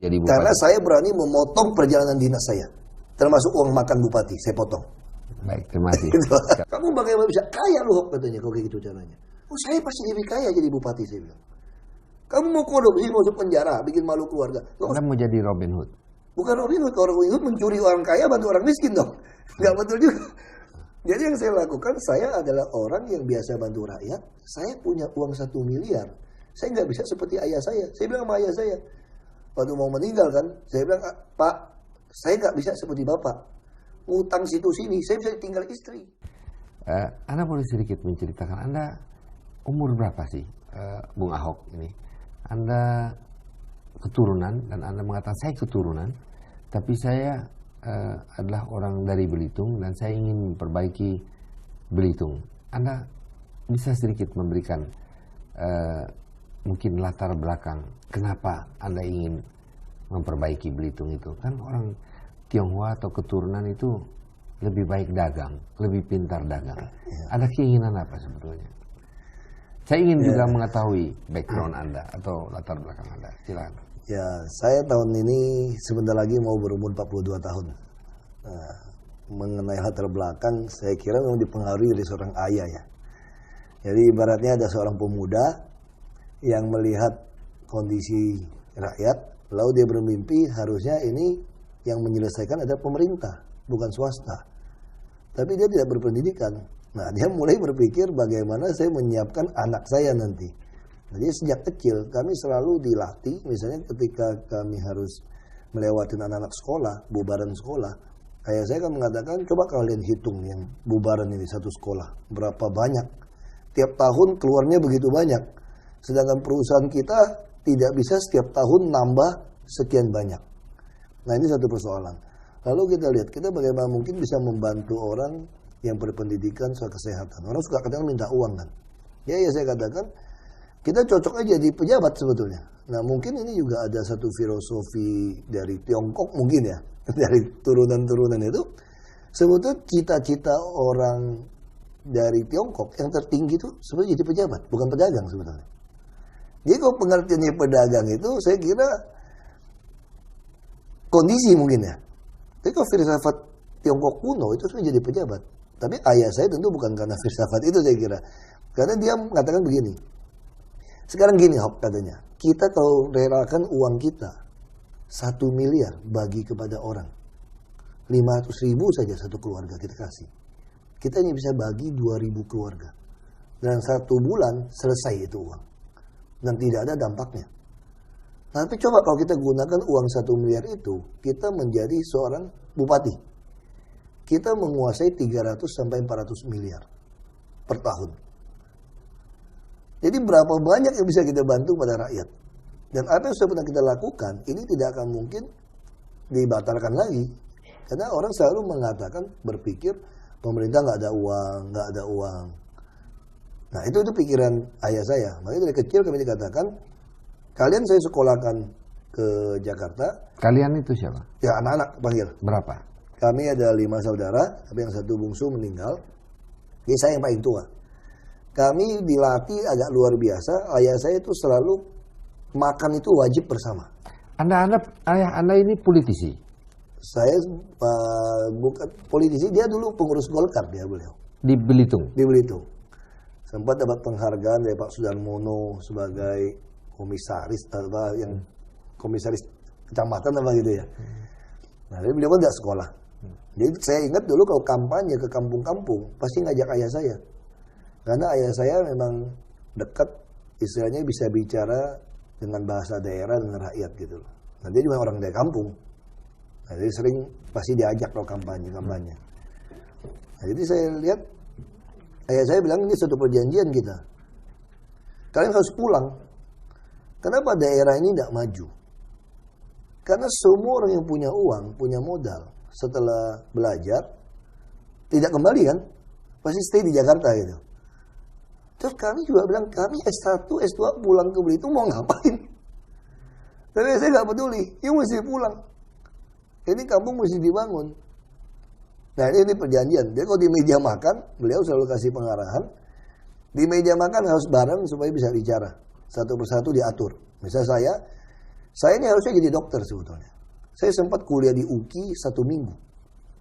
jadi bupati? Karena saya berani memotong perjalanan dinas saya. Termasuk uang makan bupati, saya potong. Baik, terima kasih. Kamu bagaimana bisa kaya lu, Hok, katanya, kalau kayak gitu caranya. Oh, saya pasti lebih kaya jadi bupati, saya bilang. Kamu mau korupsi, masuk penjara, bikin malu keluarga. Anda mau jadi Robin Hood? Bukan Robin Hood, kalau Robin Hood mencuri orang kaya, bantu orang miskin dong. Nggak betul juga. Jadi yang saya lakukan, saya adalah orang yang biasa bantu rakyat. Saya punya uang 1 miliar. Saya nggak bisa seperti ayah saya. Saya bilang sama ayah saya, waktu mau meninggal kan, saya bilang, Pak, saya nggak bisa seperti Bapak. Ngutang situ-sini, saya bisa tinggal istri. Anda boleh sedikit menceritakan, Anda umur berapa sih, Bung Ahok ini? Anda keturunan, dan Anda mengatakan saya keturunan, tapi saya adalah orang dari Belitung, dan saya ingin memperbaiki Belitung. Anda bisa sedikit memberikan mungkin latar belakang, kenapa Anda ingin memperbaiki Belitung itu? Kan orang Tionghoa atau keturunan itu lebih baik dagang, lebih pintar dagang. Ada keinginan apa sebetulnya? Saya ingin juga mengetahui background Anda atau latar belakang Anda. Silakan. Ya, saya tahun ini sebentar lagi mau berumur 42 tahun. Nah, mengenai latar belakang, saya kira memang dipengaruhi dari seorang ayah ya. Jadi ibaratnya ada seorang pemuda yang melihat kondisi rakyat, lalu dia bermimpi harusnya ini yang menyelesaikan adalah pemerintah, bukan swasta. Tapi dia tidak berpendidikan. Nah, dia mulai berpikir bagaimana saya menyiapkan anak saya nanti. Jadi sejak kecil kami selalu dilatih, misalnya ketika kami harus melewati anak-anak sekolah, bubaran sekolah. Ayah saya kan mengatakan, coba kalian hitung yang bubaran ini satu sekolah, berapa banyak. Tiap tahun keluarnya begitu banyak. Sedangkan perusahaan kita tidak bisa setiap tahun nambah sekian banyak. Nah, ini satu persoalan. Lalu kita lihat, kita bagaimana mungkin bisa membantu orang yang berpendidikan soal kesehatan. Orang suka kadang minta uang kan. Ya saya katakan, kita cocok aja di pejabat sebetulnya. Nah, mungkin ini juga ada satu filosofi dari Tiongkok mungkin ya. Dari turunan-turunan itu. Sebetulnya cita-cita orang dari Tiongkok yang tertinggi itu sebenarnya jadi pejabat, bukan pedagang sebetulnya. Jadi kalau pengertiannya pedagang itu, saya kira kondisi mungkin ya. Tapi kalau filsafat Tiongkok kuno itu sebenarnya jadi pejabat. Tapi ayah saya tentu bukan karena filsafat itu saya kira. Karena dia mengatakan begini. Sekarang gini Hok katanya. Kita kalau relakan uang kita 1 miliar bagi kepada orang. 500.000 saja satu keluarga kita kasih. Kita hanya bisa bagi 2.000 keluarga. Dan 1 bulan selesai itu uang. Dan tidak ada dampaknya. Tapi coba kalau kita gunakan uang 1 miliar itu, kita menjadi seorang bupati. Kita menguasai 300 sampai 400 miliar per tahun. Jadi berapa banyak yang bisa kita bantu pada rakyat. Dan apa yang sudah pernah kita lakukan, ini tidak akan mungkin dibatalkan lagi. Karena orang selalu mengatakan, berpikir, pemerintah nggak ada uang. Nah itu pikiran ayah saya. Makanya dari kecil kami dikatakan, kalian saya sekolahkan ke Jakarta. Kalian itu siapa? Ya anak-anak panggil. Berapa? Kami ada 5 saudara, tapi yang 1 bungsu meninggal. Jadi saya yang paling tua. Kami dilatih agak luar biasa. Ayah saya itu selalu makan itu wajib bersama. Ayah Anda ini politisi? Saya bukan politisi, dia dulu pengurus Golkar dia beliau. Di Belitung? Di Belitung. Sempat dapat penghargaan dari Pak Sudarmono sebagai komisaris yang komisaris kecamatan apa gitu ya. Nah, jadi beliau kan tidak sekolah. Jadi saya ingat dulu kalau kampanye ke kampung-kampung pasti ngajak ayah saya. Karena ayah saya memang dekat, istilahnya bisa bicara dengan bahasa daerah dengan rakyat gitu loh. Nah, dia juga orang dari kampung. Nah, jadi sering pasti diajak kalau kampanye. Nah, jadi saya lihat ayah saya bilang ini suatu perjanjian kita. Kalian harus pulang. Kenapa daerah ini tidak maju? Karena semua orang yang punya uang, punya modal, setelah belajar, tidak kembali kan? Pasti stay di Jakarta gitu. Terus kami juga bilang, kami S1, S2 pulang ke Belitung mau ngapain? Tapi saya nggak peduli, ya mesti pulang. Ini kampung mesti dibangun. Nah ini perjanjian. Jadi kalau di meja makan, beliau selalu kasih pengarahan. Di meja makan harus bareng supaya bisa bicara. Satu persatu diatur. Misal Saya ini harusnya jadi dokter sebetulnya. Saya sempat kuliah di UKI 1 minggu.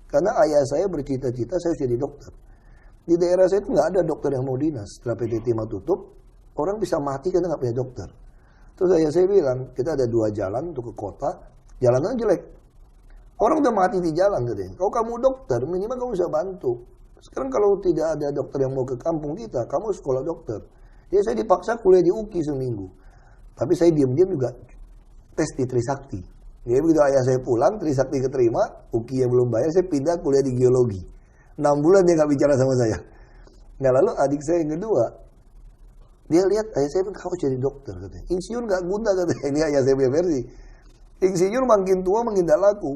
Karena ayah saya bercita-cita saya harus jadi dokter. Di daerah saya itu nggak ada dokter yang mau dinas. Setelah PT Timah tutup, orang bisa mati karena nggak punya dokter. Terus ayah saya bilang, kita ada 2 jalan untuk ke kota, jalannya jelek. Orang udah mati di jalan katanya. Kalau kamu dokter, minimal kamu bisa bantu. Sekarang kalau tidak ada dokter yang mau ke kampung kita, kamu sekolah dokter. Jadi saya dipaksa kuliah di UKI seminggu. Tapi saya diam-diam juga tes di Trisakti. Jadi begitu ayah saya pulang, Trisakti keterima, UKI yang belum bayar, saya pindah kuliah di geologi. 6 bulan dia nggak bicara sama saya. Nah lalu adik saya yang kedua, dia lihat ayah saya bilang, kamu jadi dokter katanya. Insinyur nggak guna katanya. Ini ayah saya punya versi. Insinyur makin tua makin tidak laku.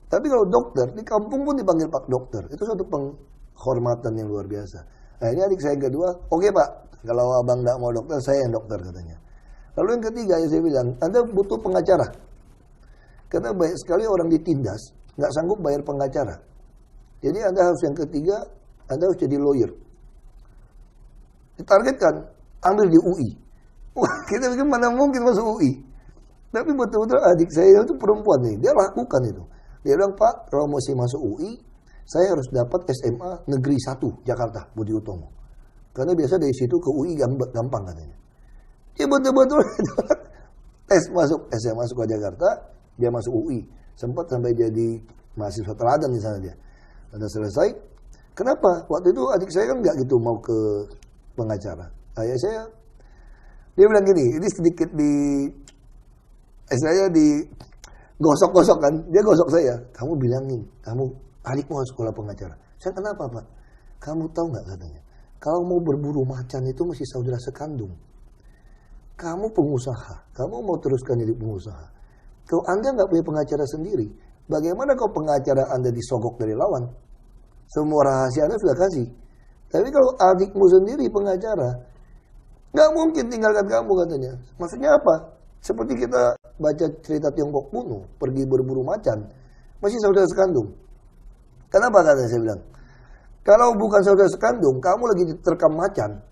Tapi kalau dokter, di kampung pun dipanggil Pak Dokter. Itu suatu penghormatan yang luar biasa. Nah ini adik saya yang kedua, oke Pak, kalau abang nggak mau dokter, saya yang dokter katanya. Lalu yang ketiga saya bilang, Anda butuh pengacara. Karena banyak sekali orang ditindas, nggak sanggup bayar pengacara. Jadi Anda harus yang ketiga, Anda harus jadi lawyer. Ditargetkan, ambil di UI. Wah, kita pikir mana mungkin masuk UI. Tapi betul-betul adik saya itu perempuan nih, dia lakukan itu. Dia bilang, Pak, kalau masih masuk UI, saya harus dapat SMA Negeri 1 Jakarta, Budi Utomo. Karena biasa dari situ ke UI gampang katanya. Dia betul-betul tes masuk SMA Sekolah Jakarta, dia masuk UI. Sempat sampai jadi mahasiswa teladan di sana dia. Sudah selesai. Kenapa? Waktu itu adik saya kan nggak gitu mau ke pengacara. Ayah saya, dia bilang gini, ini sedikit saya di gosok-gosok kan. Dia gosok saya. Kamu bilangin, adikmu harus sekolah pengacara. Saya kenapa Pak? Kamu tahu nggak katanya? Kalau mau berburu macan itu mesti saudara sekandung. Kamu pengusaha, kamu mau teruskan jadi pengusaha. Kalau Anda nggak punya pengacara sendiri, bagaimana kalau pengacara Anda disogok dari lawan? Semua rahasia Anda sudah kasih. Tapi kalau adikmu sendiri pengacara, nggak mungkin tinggalkan kamu katanya. Maksudnya apa? Seperti kita baca cerita Tiongkok kuno, pergi berburu macan, masih saudara sekandung. Kenapa katanya saya bilang? Kalau bukan saudara sekandung, kamu lagi diterkam macan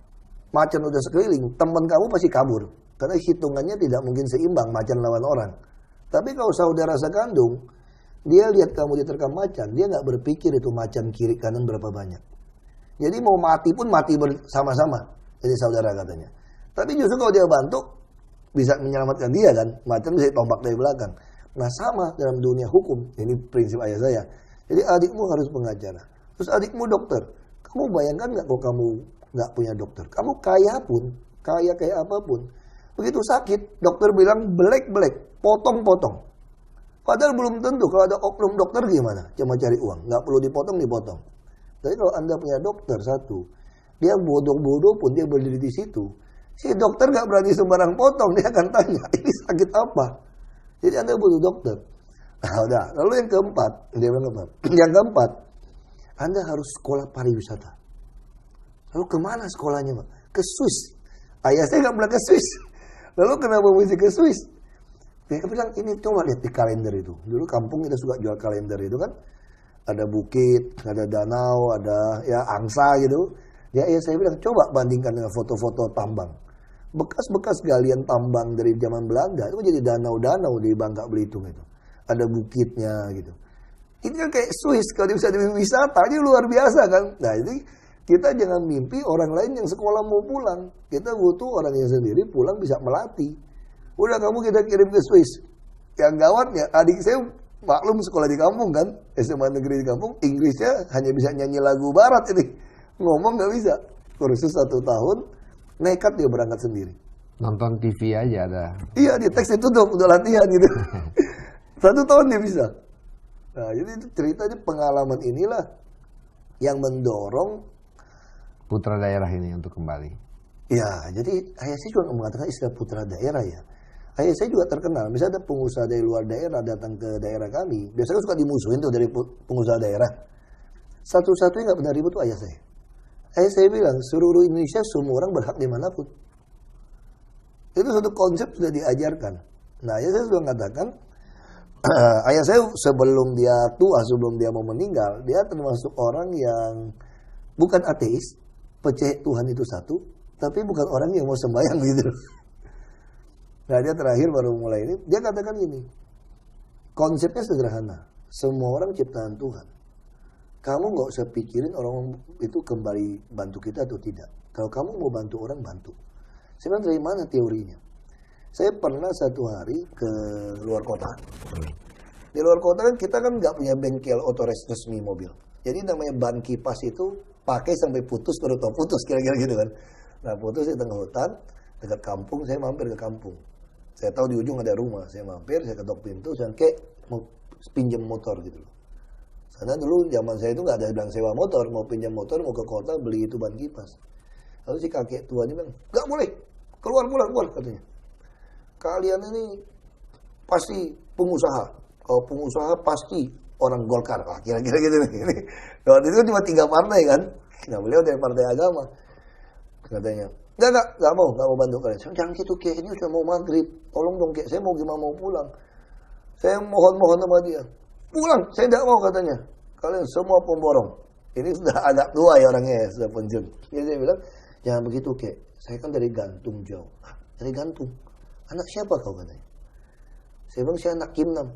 udah sekeliling, teman kamu pasti kabur. Karena hitungannya tidak mungkin seimbang macan lawan orang. Tapi kalau saudara sekandung, dia lihat kamu diterkam macan, dia nggak berpikir itu macan kiri kanan berapa banyak. Jadi mau mati pun mati bersama-sama. Jadi saudara katanya. Tapi justru kalau dia bantu, bisa menyelamatkan dia kan. Macan bisa ditombak dari belakang. Nah sama dalam dunia hukum. Ini prinsip ayah saya. Jadi adikmu harus pengacara. Terus adikmu dokter. Kamu bayangkan nggak kalau kamu nggak punya dokter? Kamu kaya pun, kaya kayak apapun. Begitu sakit, dokter bilang black, potong-potong. Padahal belum tentu. Kalau ada oknum dokter gimana? Cuma cari uang. Nggak perlu dipotong. Tapi kalau Anda punya dokter satu, dia bodoh-bodoh pun dia berdiri di situ. Si dokter nggak berani sembarang potong. Dia akan tanya, ini sakit apa? Jadi Anda butuh dokter. Nah, udah. Lalu yang keempat, dia bilang apa? Yang keempat, Anda harus sekolah pariwisata. Lalu kemana sekolahnya, Pak? Ke Swiss. Ayah saya nggak pernah ke Swiss. Lalu kenapa mesti ke Swiss? Dia bilang, ini coba lihat di kalender itu. Dulu kampung kita suka jual kalender itu kan. Ada bukit, ada danau, ada ya angsa gitu. Ya saya bilang, coba bandingkan dengan foto-foto tambang. Bekas-bekas galian tambang dari zaman Belanda, itu jadi danau-danau di Bangka Belitung itu. Ada bukitnya gitu. Ini kan kayak Swiss, kalau bisa di wisata, ini luar biasa kan. Nah ini kita jangan mimpi orang lain yang sekolah mau pulang. Kita butuh orang yang sendiri pulang bisa melatih. Udah kamu kita kirim ke Swiss. Yang gawatnya, adik saya maklum sekolah di kampung kan, SMA negeri di kampung, Inggrisnya hanya bisa nyanyi lagu barat ini. Ngomong nggak bisa. Kursus 1 tahun, nekat dia berangkat sendiri. Nonton TV aja ada. Iya, di teks ditutup, udah latihan gitu. 1 tahun dia bisa. Nah, jadi itu ceritanya pengalaman inilah yang mendorong putra daerah ini untuk kembali. Ya, jadi ayah saya juga mengatakan istilah putra daerah ya. Ayah saya juga terkenal, misalnya ada pengusaha dari luar daerah datang ke daerah kami, biasanya suka dimusuhin tuh dari pengusaha daerah. Satu-satunya nggak pernah ribut tuh ayah saya. Ayah saya bilang, seluruh Indonesia semua orang berhak dimanapun. Itu suatu konsep sudah diajarkan. Nah, ayah saya sudah mengatakan, ayah saya sebelum dia tua, sebelum dia mau meninggal, dia termasuk orang yang bukan ateis, percaya Tuhan itu satu, tapi bukan orang yang mau sembahyang gitu. Nah dia terakhir baru mulai ini, dia katakan gini, konsepnya sederhana, semua orang ciptaan Tuhan. Kamu nggak usah pikirin orang itu kembali bantu kita atau tidak. Kalau kamu mau bantu orang, bantu. Saya bilang, dari mana teorinya? Saya pernah satu hari ke luar kota. Di luar kota kan kita kan nggak punya bengkel oto resmi mobil. Jadi namanya ban kipas itu pakai sampai putus baru tau putus, kira-kira gitu kan. Nah putus di tengah hutan, dekat kampung, saya mampir ke kampung. Saya tahu di ujung ada rumah, saya mampir, saya ketok pintu, saya kayak mau pinjam motor gitu loh. Karena dulu zaman saya itu nggak ada bilang sewa motor, mau pinjam motor, mau ke kota beli itu ban kipas. Lalu si kakek tuanya bilang, nggak boleh, keluar katanya. Kalian ini pasti pengusaha, kalau pengusaha pasti orang Golkar, kira-kira gitu nih. Waktu itu cuma 3 partai kan, nah beliau dari partai agama, katanya. Nggak mau bantu kalian. Jangan gitu Kek, ini udah mau maghrib, tolong dong Kek, saya mau gimana mau pulang. Saya mohon sama dia, pulang, saya tidak mau katanya. Kalian semua pemborong. Ini sudah agak tua ya orangnya ya, sudah pensiun. Jadi saya bilang, jangan begitu Kek, saya kan dari Gantung jauh. Dari Gantung? Anak siapa kau katanya? Saya bilang, saya anak Kimnam.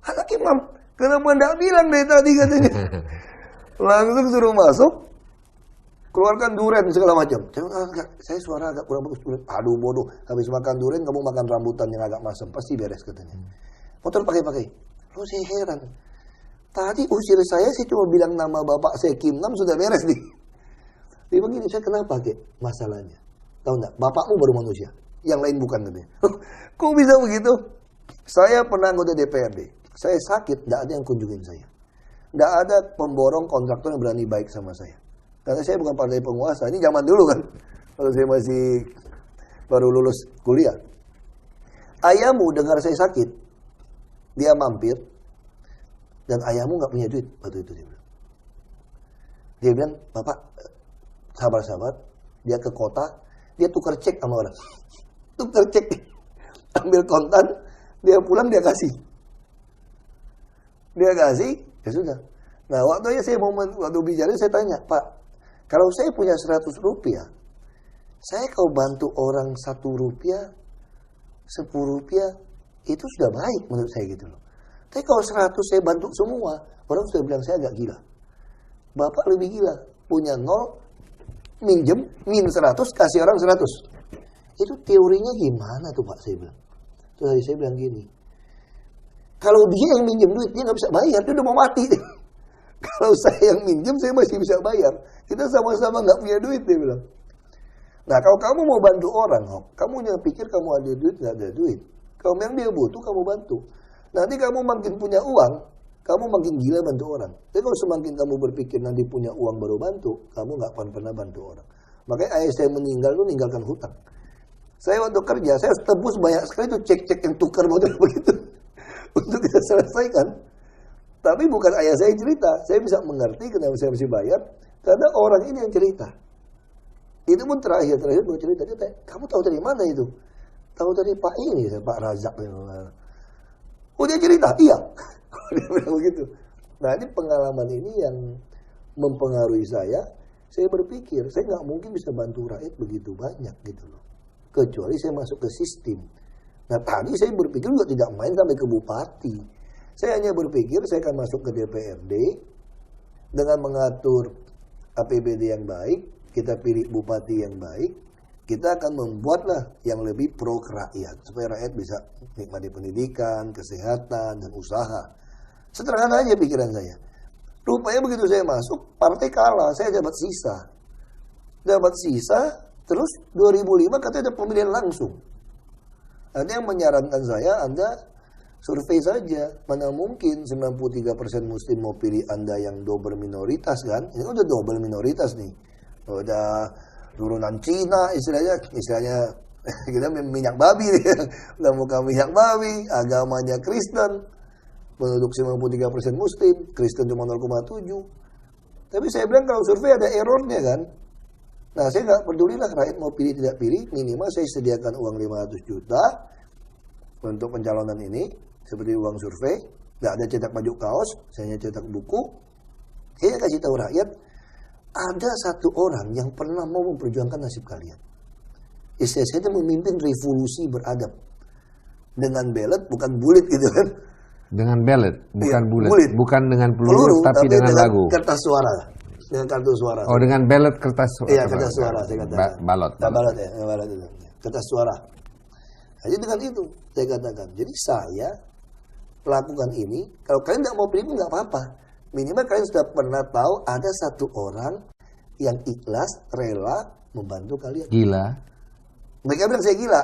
Anak Kimnam? Kenapa enggak bilang dari tadi katanya? Langsung suruh masuk, keluarkan duren segala macam. Saya suara agak kurang bagus duren. Aduh bodoh, habis makan duren kamu makan rambutan yang agak masam, pasti beres katanya. Motor pakai. Lalu saya heran. Tadi usir saya cuma bilang nama bapak saya Kim Nam sudah beres nih. Dia begini, saya kenapa Kek? Masalahnya. Tahu enggak? Bapakmu baru manusia, yang lain bukan katanya. Kok bisa begitu? Saya pernah anggota DPRD. Saya sakit, tidak ada yang kunjungin saya. Tidak ada pemborong kontraktor yang berani baik sama saya. Karena saya bukan partai penguasa. Ini zaman dulu kan. Kalau saya masih baru lulus kuliah. Ayahmu dengar saya sakit. Dia mampir. Dan ayahmu nggak punya duit. Waktu itu dia bilang. Dia bilang, Bapak, sabar-sabar. Dia ke kota. Dia tukar cek sama orang. Tukar cek. Ambil kontan. Dia pulang, dia kasih. Dia kasih, ya sudah. Nah, waktu bicara saya tanya, Pak, kalau saya punya 100 rupiah, saya kalau bantu orang 1 rupiah, 10 rupiah, itu sudah baik menurut saya gitu loh. Tapi kalau 100 saya bantu semua, orang sudah bilang saya agak gila. Bapak lebih gila, punya 0, minjem, min 100, kasih orang 100. Itu teorinya gimana tuh Pak, saya bilang. Terus saya bilang gini, kalau dia yang minjem duit, dia nggak bisa bayar, dia udah mau mati. Kalau saya yang minjem, saya masih bisa bayar. Kita sama-sama nggak punya duit, dia bilang. Nah, kalau kamu mau bantu orang, kamu jangan pikir kamu ada duit, nggak ada duit. Kalau memang dia butuh, kamu bantu. Nanti kamu makin punya uang, kamu makin gila bantu orang. Tapi kalau semakin kamu berpikir nanti punya uang baru bantu, kamu nggak akan pernah bantu orang. Makanya ayah saya meninggal itu meninggalkan hutang. Saya waktu kerja, saya tebus banyak sekali tuh cek-cek yang tukar modal begitu. Untuk kita selesaikan. Tapi bukan ayah saya cerita. Saya bisa mengerti kenapa saya mesti bayar. Karena orang ini yang cerita. Itu pun terakhir baru cerita. Dia tanya, kamu tahu dari mana itu? Tahu dari Pak ini, Pak Razak. Oh dia cerita? Iya. Dia bilang begitu. Nah ini pengalaman ini yang mempengaruhi saya. Saya berpikir, saya nggak mungkin bisa bantu rakyat begitu banyak gitu loh. Kecuali saya masuk ke sistem. Nah tadi saya berpikir juga tidak main sampai ke bupati. Saya hanya berpikir saya akan masuk ke DPRD dengan mengatur APBD yang baik, kita pilih bupati yang baik, kita akan membuatlah yang lebih pro ke rakyat supaya rakyat bisa nikmati pendidikan, kesehatan dan usaha. Sederhana aja pikiran saya. Rupanya begitu saya masuk, partai kalah, saya dapat sisa. Terus 2005 katanya ada pemilihan langsung. Ada yang menyarankan saya, Anda survei saja. Mana mungkin 93% Muslim mau pilih Anda yang double minoritas kan? Ini udah double minoritas nih. Udah turunan Cina istilahnya kita minyak babi nih. Udah muka minyak babi, agamanya Kristen. Penduduk 93% Muslim, Kristen cuma 0,7. Tapi saya bilang kalau survei ada errornya kan? Nah saya nggak pedulilah rakyat mau pilih tidak pilih, minimal saya sediakan uang 500 juta untuk pencalonan ini, seperti uang survei, nggak ada cetak baju kaos, saya hanya cetak buku. Saya kasih tahu rakyat, ada satu orang yang pernah mau memperjuangkan nasib kalian. Istilah saya itu memimpin revolusi beradab. dengan ballot bukan bulit gitu kan. Dengan ballot, bukan Iya, bulet, bulit. bukan dengan peluru, tapi dengan lagu. Kertas suara, dengan kartu suara. Oh, dengan ballot kertas suara. Iya, kertas suara saya katakan. Balot. Balot ya, balot itu. Kertas suara. Jadi dengan itu saya katakan. Jadi saya melakukan ini. Kalau kalian nggak mau pilih nggak apa-apa. Minimal kalian sudah pernah tahu ada satu orang yang ikhlas, rela membantu kalian. Gila. Mereka bilang saya gila.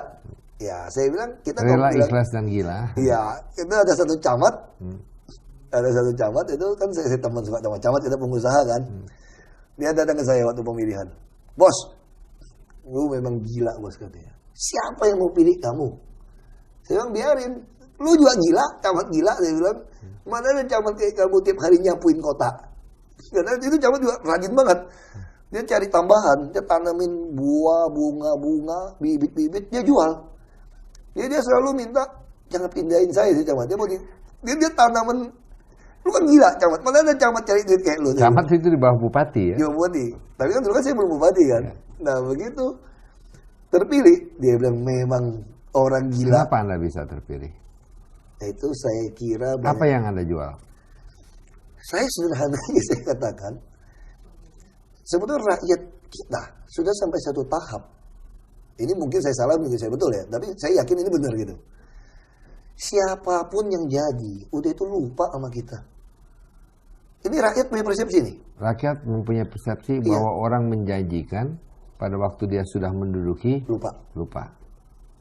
Ya, saya bilang kita Rela, kalau bilang, ikhlas dan gila. iya, itu ada satu camat. Ada satu camat itu kan saya teman suka sama camat, kita pengusaha kan. Dia datang ke saya waktu pemilihan. Bos, lu memang gila bos katanya. Siapa yang mau pilih kamu? Saya bilang biarin. Lu juga gila, camat gila. Saya bilang, mana ada camat kayak kamu tiap hari nyapuin kota. Karena itu camat juga rajin banget. Dia cari tambahan, dia tanamin buah, bunga, bibit-bibit, dia jual. Jadi dia selalu minta, jangan pindahin saya sih camat. Dia tanaman, lu kan gila camat. Mana ada camat cari duit kayak lu. Camat itu di bawah bupati ya? Di bawah bupati. Tapi kan dulu kan saya belum bupati kan. Nah begitu terpilih, dia bilang memang orang gila. Kenapa Anda bisa terpilih? Itu saya kira Apa yang Anda jual? Saya sederhananya saya katakan, sebetulnya rakyat kita sudah sampai satu tahap. Ini mungkin saya salah, mungkin saya betul ya. Tapi saya yakin ini benar gitu. Siapapun yang jadi, udah itu lupa sama kita. Ini rakyat punya persepsi nih. Rakyat mempunyai persepsi Iya. bahwa orang menjanjikan pada waktu dia sudah menduduki, lupa.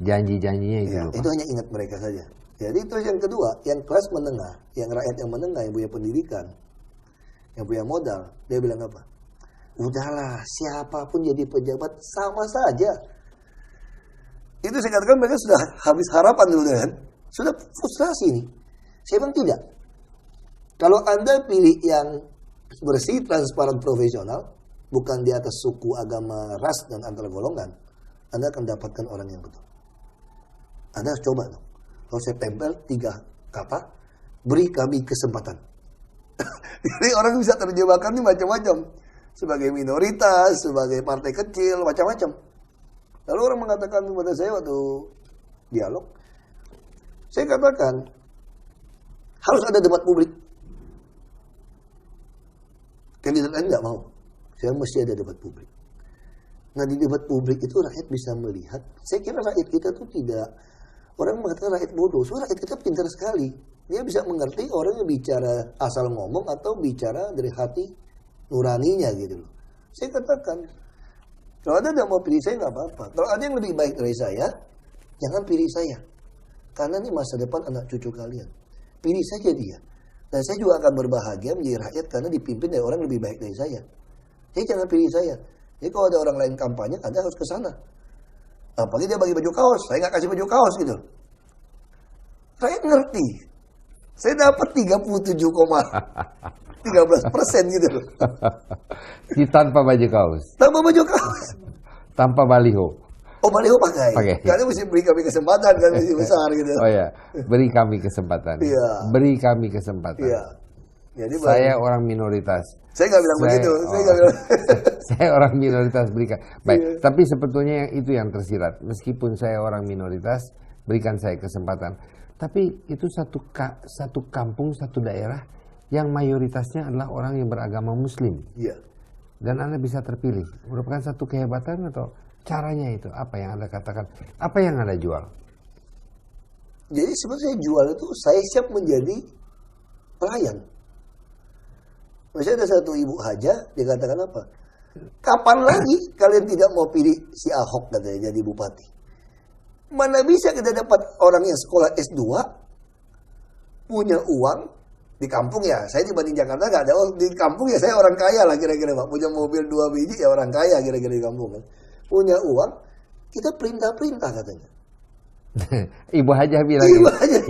Janji-janjinya itu Ya, lupa. itu hanya ingat mereka saja. Jadi terus yang kedua, yang kelas menengah, yang rakyat yang menengah, yang punya pendidikan, yang punya modal, dia bilang apa? Udahlah, siapapun jadi pejabat sama saja. Itu saya katakan mereka sudah habis harapan dulu kan. Sudah frustrasi nih. Saya bilang tidak. Kalau Anda pilih yang bersih, transparan, profesional, bukan di atas suku, agama, ras, dan antar golongan, Anda akan dapatkan orang yang betul. Anda harus coba dong. Kalau saya tempel 3 kata, beri kami kesempatan. Jadi orang bisa terjebakkan ini macam-macam. Sebagai minoritas, sebagai partai kecil, macam-macam. Lalu orang mengatakan kepada saya waktu dialog, saya katakan, harus ada debat publik. Kandidat lain nggak mau. Saya mesti ada debat publik. Nah di debat publik itu rakyat bisa melihat. Saya kira rakyat kita tuh tidak, orang mengatakan rakyat bodoh. Soalnya rakyat kita pintar sekali. Dia bisa mengerti orang yang bicara asal ngomong atau bicara dari hati nuraninya gitu loh. Saya katakan, kalau Anda tidak mau pilih saya nggak apa-apa. Kalau ada yang lebih baik dari saya, jangan pilih saya. Karena ini masa depan anak cucu kalian. Pilih saja dia. Dan saya juga akan berbahagia menjadi rakyat karena dipimpin dari orang lebih baik dari saya. Jadi jangan pilih saya. Jadi kalau ada orang lain kampanye, Anda harus ke sana. Apalagi dia bagi baju kaos, saya nggak kasih baju kaos gitu. Rakyat ngerti. Saya dapat 37,13% gitu. Tanpa baju kaos. Tanpa baju kaos. Tanpa baliho. Oh baliho pakai. Karena mesti beri kami kesempatan kan mesti besar gitu. Oh ya, beri kami kesempatan. Iya. Beri kami kesempatan. Iya. Jadi saya orang minoritas. Saya nggak bilang begitu. Saya nggak bilang. Saya orang minoritas berikan. Baik. Iya. Tapi sebetulnya itu yang tersirat. Meskipun saya orang minoritas, berikan saya kesempatan. Tapi itu satu kampung, satu daerah yang mayoritasnya adalah orang yang beragama Muslim. Iya. Dan Anda bisa terpilih. Merupakan satu kehebatan atau caranya itu? Apa yang Anda katakan? Apa yang Anda jual? Jadi sebenarnya saya jual itu, saya siap menjadi pelayan. Misalnya ada satu ibu haja, dia katakan apa? Kapan lagi kalian tidak mau pilih si Ahok katanya jadi bupati? Mana bisa kita dapat orang yang sekolah S2, punya uang, di kampung ya, saya dibanding Jakarta nggak ada, di kampung ya saya orang kaya lah kira-kira Pak. Punya mobil 2 biji ya orang kaya kira-kira di kampung kan. Punya uang, kita perintah-perintah katanya. Ibu Haja bilang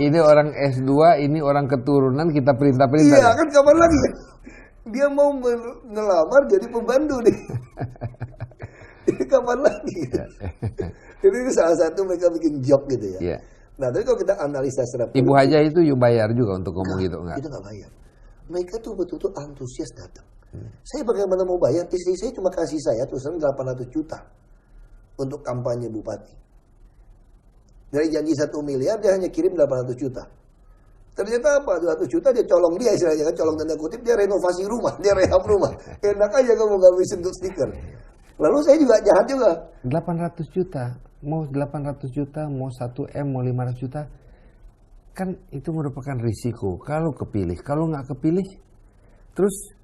ini orang S2, ini orang keturunan, kita perintah-perintah. Iya kan kapan lagi? Dia mau ngelamar jadi pembantu nih. Jadi kapan lagi? Jadi itu salah satu mereka bikin job gitu ya. Iya. Nah tapi kalau kita analisa secara Ibu Haja itu you bayar juga untuk ngomong gitu enggak? Kita nggak bayar. Mereka tuh betul-betul antusias datang. Saya bagaimana mau bayar? Istri saya cuma kasih saya terusan 800 juta untuk kampanye bupati. Dari janji 1 miliar dia hanya kirim 800 juta. Ternyata apa? 200 juta dia colong dia istilahnya kan, colong tanda kutip, dia renovasi rumah, dia rehab rumah. Enak aja kamu ngabisin untuk stiker. Lalu saya juga jahat juga. 800 juta, mau 800 juta, mau 1 M, mau 500 juta, kan itu merupakan risiko. Kalau kepilih, kalau nggak kepilih, terus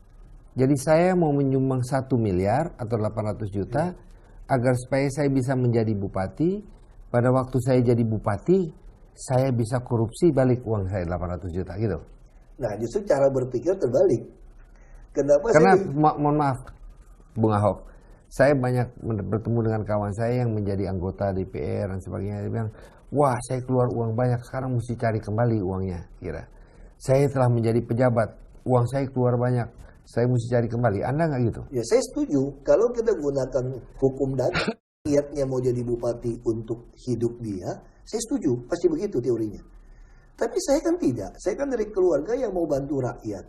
jadi saya mau menyumbang 1 miliar atau 800 juta agar supaya saya bisa menjadi bupati. Pada waktu saya jadi bupati, saya bisa korupsi balik uang saya 800 juta gitu. Nah, justru cara berpikir terbalik. Karena mohon maaf, Bung Ahok, saya banyak bertemu dengan kawan saya yang menjadi anggota DPR dan sebagainya. Dia bilang, wah saya keluar uang banyak, sekarang mesti cari kembali uangnya. Kira, saya telah menjadi pejabat, uang saya keluar banyak, saya mesti cari kembali. Anda nggak gitu? Ya saya setuju, kalau kita gunakan hukum dasar, niatnya mau jadi bupati untuk hidup dia, saya setuju, pasti begitu teorinya. Tapi saya kan tidak, saya kan dari keluarga yang mau bantu rakyat.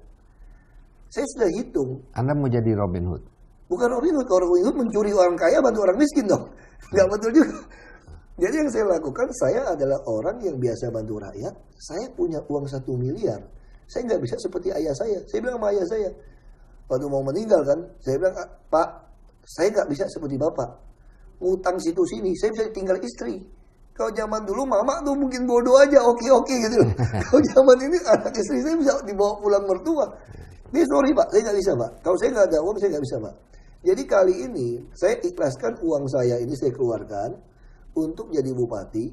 Saya sudah hitung. Anda mau jadi Robin Hood? Bukan Robin Hood, kalau Robin Hood mencuri orang kaya bantu orang miskin dong. Nggak betul juga. Jadi yang saya lakukan, saya adalah orang yang biasa bantu rakyat. Saya punya uang 1 miliar. Saya nggak bisa seperti ayah saya. Saya bilang sama ayah saya, waktu mau meninggal kan, saya bilang, Pak, saya nggak bisa seperti Bapak. Ngutang situ sini, saya bisa tinggal istri. Kalau zaman dulu mama tuh mungkin bodoh aja, oke gitu. Kalau zaman ini anak istri saya bisa dibawa pulang mertua. Ini sorry Pak, saya nggak bisa Pak. Kalau saya nggak ada uang, saya nggak bisa Pak. Jadi kali ini saya ikhlaskan uang saya ini saya keluarkan untuk jadi bupati,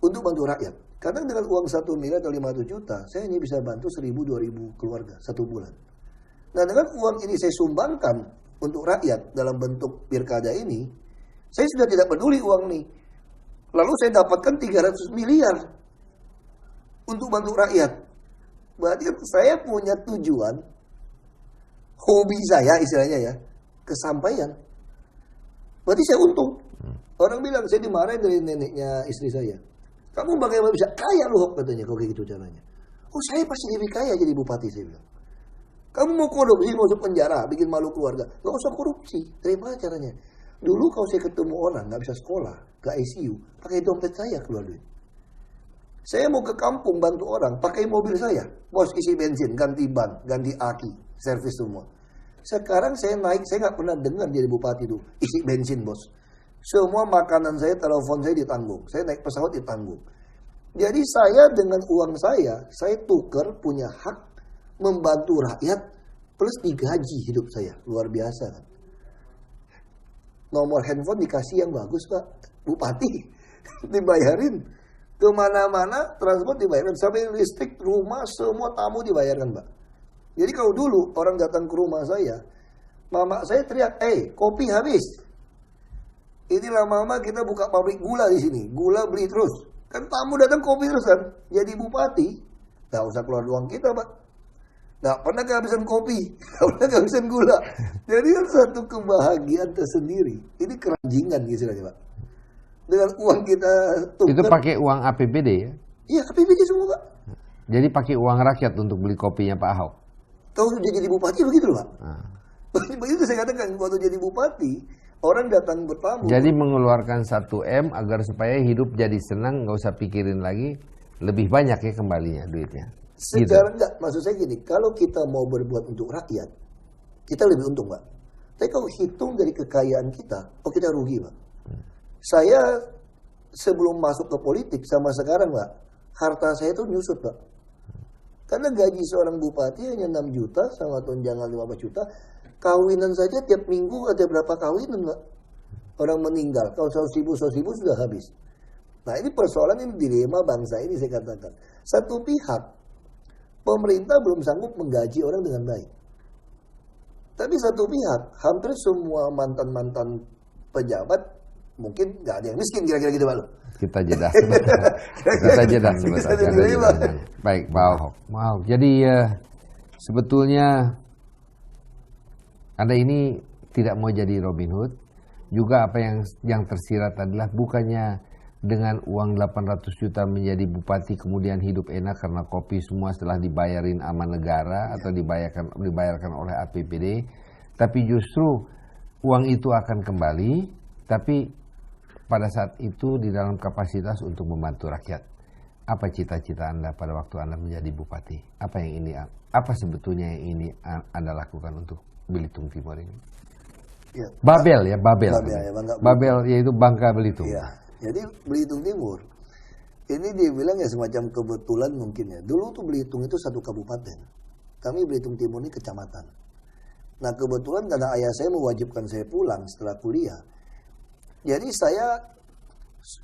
untuk bantu rakyat. Karena dengan uang 1 miliar atau 500 juta, saya hanya bisa bantu 1.000-2.000 keluarga 1 bulan. Nah dengan uang ini saya sumbangkan untuk rakyat dalam bentuk pilkada ini, saya sudah tidak peduli uang nih. Lalu saya dapatkan 300 miliar untuk bantu rakyat. Berarti kan saya punya tujuan, hobi saya istilahnya ya, kesampaian. Berarti saya untung. Orang bilang, saya dimarahin dari neneknya istri saya. Kamu bagaimana bisa kaya loh katanya, kalau kayak gitu caranya. Oh saya pasti lebih kaya jadi bupati, saya bilang. Kamu mau korupsi, masuk penjara, bikin malu keluarga. Gak usah korupsi, terima caranya. Dulu kalau saya ketemu orang gak bisa sekolah, ke ICU, pakai dompet saya keluar duit. Saya mau ke kampung bantu orang, pakai mobil saya. Bos isi bensin, ganti ban, ganti aki, servis semua. Sekarang saya naik, saya gak pernah dengar jadi bupati itu, isi bensin bos. Semua makanan saya, telepon saya ditanggung. Saya naik pesawat ditanggung. Jadi saya dengan uang saya tuker punya hak membantu rakyat plus digaji hidup saya. Luar biasa kan. Nomor handphone dikasih yang bagus Pak. Bupati dibayarin. Kemana-mana transport dibayarin. Sampai listrik, rumah, semua tamu dibayarkan Pak. Jadi kalau dulu orang datang ke rumah saya, mama saya teriak, kopi habis. Ini lama-lama kita buka pabrik gula di sini. Gula beli terus. Kan tamu datang kopi terus kan. Jadi bupati, gak usah keluar uang kita Pak. Gak pernah kehabisan kopi. Gak pernah kehabisan gula. Jadi kan satu kebahagiaan tersendiri. Ini keranjingan istilahnya Pak. Dengan uang kita tukar. Itu pakai uang APBD ya? Iya APBD semua Pak. Jadi pakai uang rakyat untuk beli kopinya Pak Ahok? Kalau jadi bupati begitu loh Pak. Begitu saya katakan, waktu jadi bupati, orang datang bertamu. Jadi mengeluarkan 1 M agar supaya hidup jadi senang, nggak usah pikirin lagi, lebih banyak ya kembalinya duitnya. Secara enggak, maksud saya gini, kalau kita mau berbuat untuk rakyat, kita lebih untung Pak. Tapi kalau hitung dari kekayaan kita, kita rugi Pak. Saya sebelum masuk ke politik sama sekarang Pak, harta saya itu nyusut Pak. Karena gaji seorang bupati hanya 6 juta sama tunjangan 15 juta. Kawinan saja tiap minggu ada berapa kawinan Pak. Orang meninggal, kalau 100.000 sudah habis. Nah ini persoalan, ini dilema bangsa ini saya katakan. Satu pihak, pemerintah belum sanggup menggaji orang dengan baik. Tapi satu pihak, hampir semua mantan-mantan pejabat, mungkin nggak ada yang miskin kira-kira gitu Pak. Kita jeda sebentar. Baik Pak Ahok. Wow. Jadi sebetulnya Anda ini tidak mau jadi Robin Hood. Juga apa yang tersirat adalah bukannya dengan uang 800 juta menjadi bupati kemudian hidup enak karena kopi semua setelah dibayarin sama negara atau dibayarkan oleh APBD, tapi justru uang itu akan kembali, tapi pada saat itu di dalam kapasitas untuk membantu rakyat. Apa cita-cita Anda pada waktu Anda menjadi bupati? Apa sebetulnya yang ini Anda lakukan untuk Belitung Timur ini? Ya, Babel ya. Babel yaitu Bangka Belitung. Ya, jadi Belitung Timur ini dibilang ya semacam kebetulan mungkin ya. Dulu tuh Belitung itu satu kabupaten. Kami Belitung Timur ini kecamatan. Nah kebetulan karena ayah saya mewajibkan saya pulang setelah kuliah. Jadi saya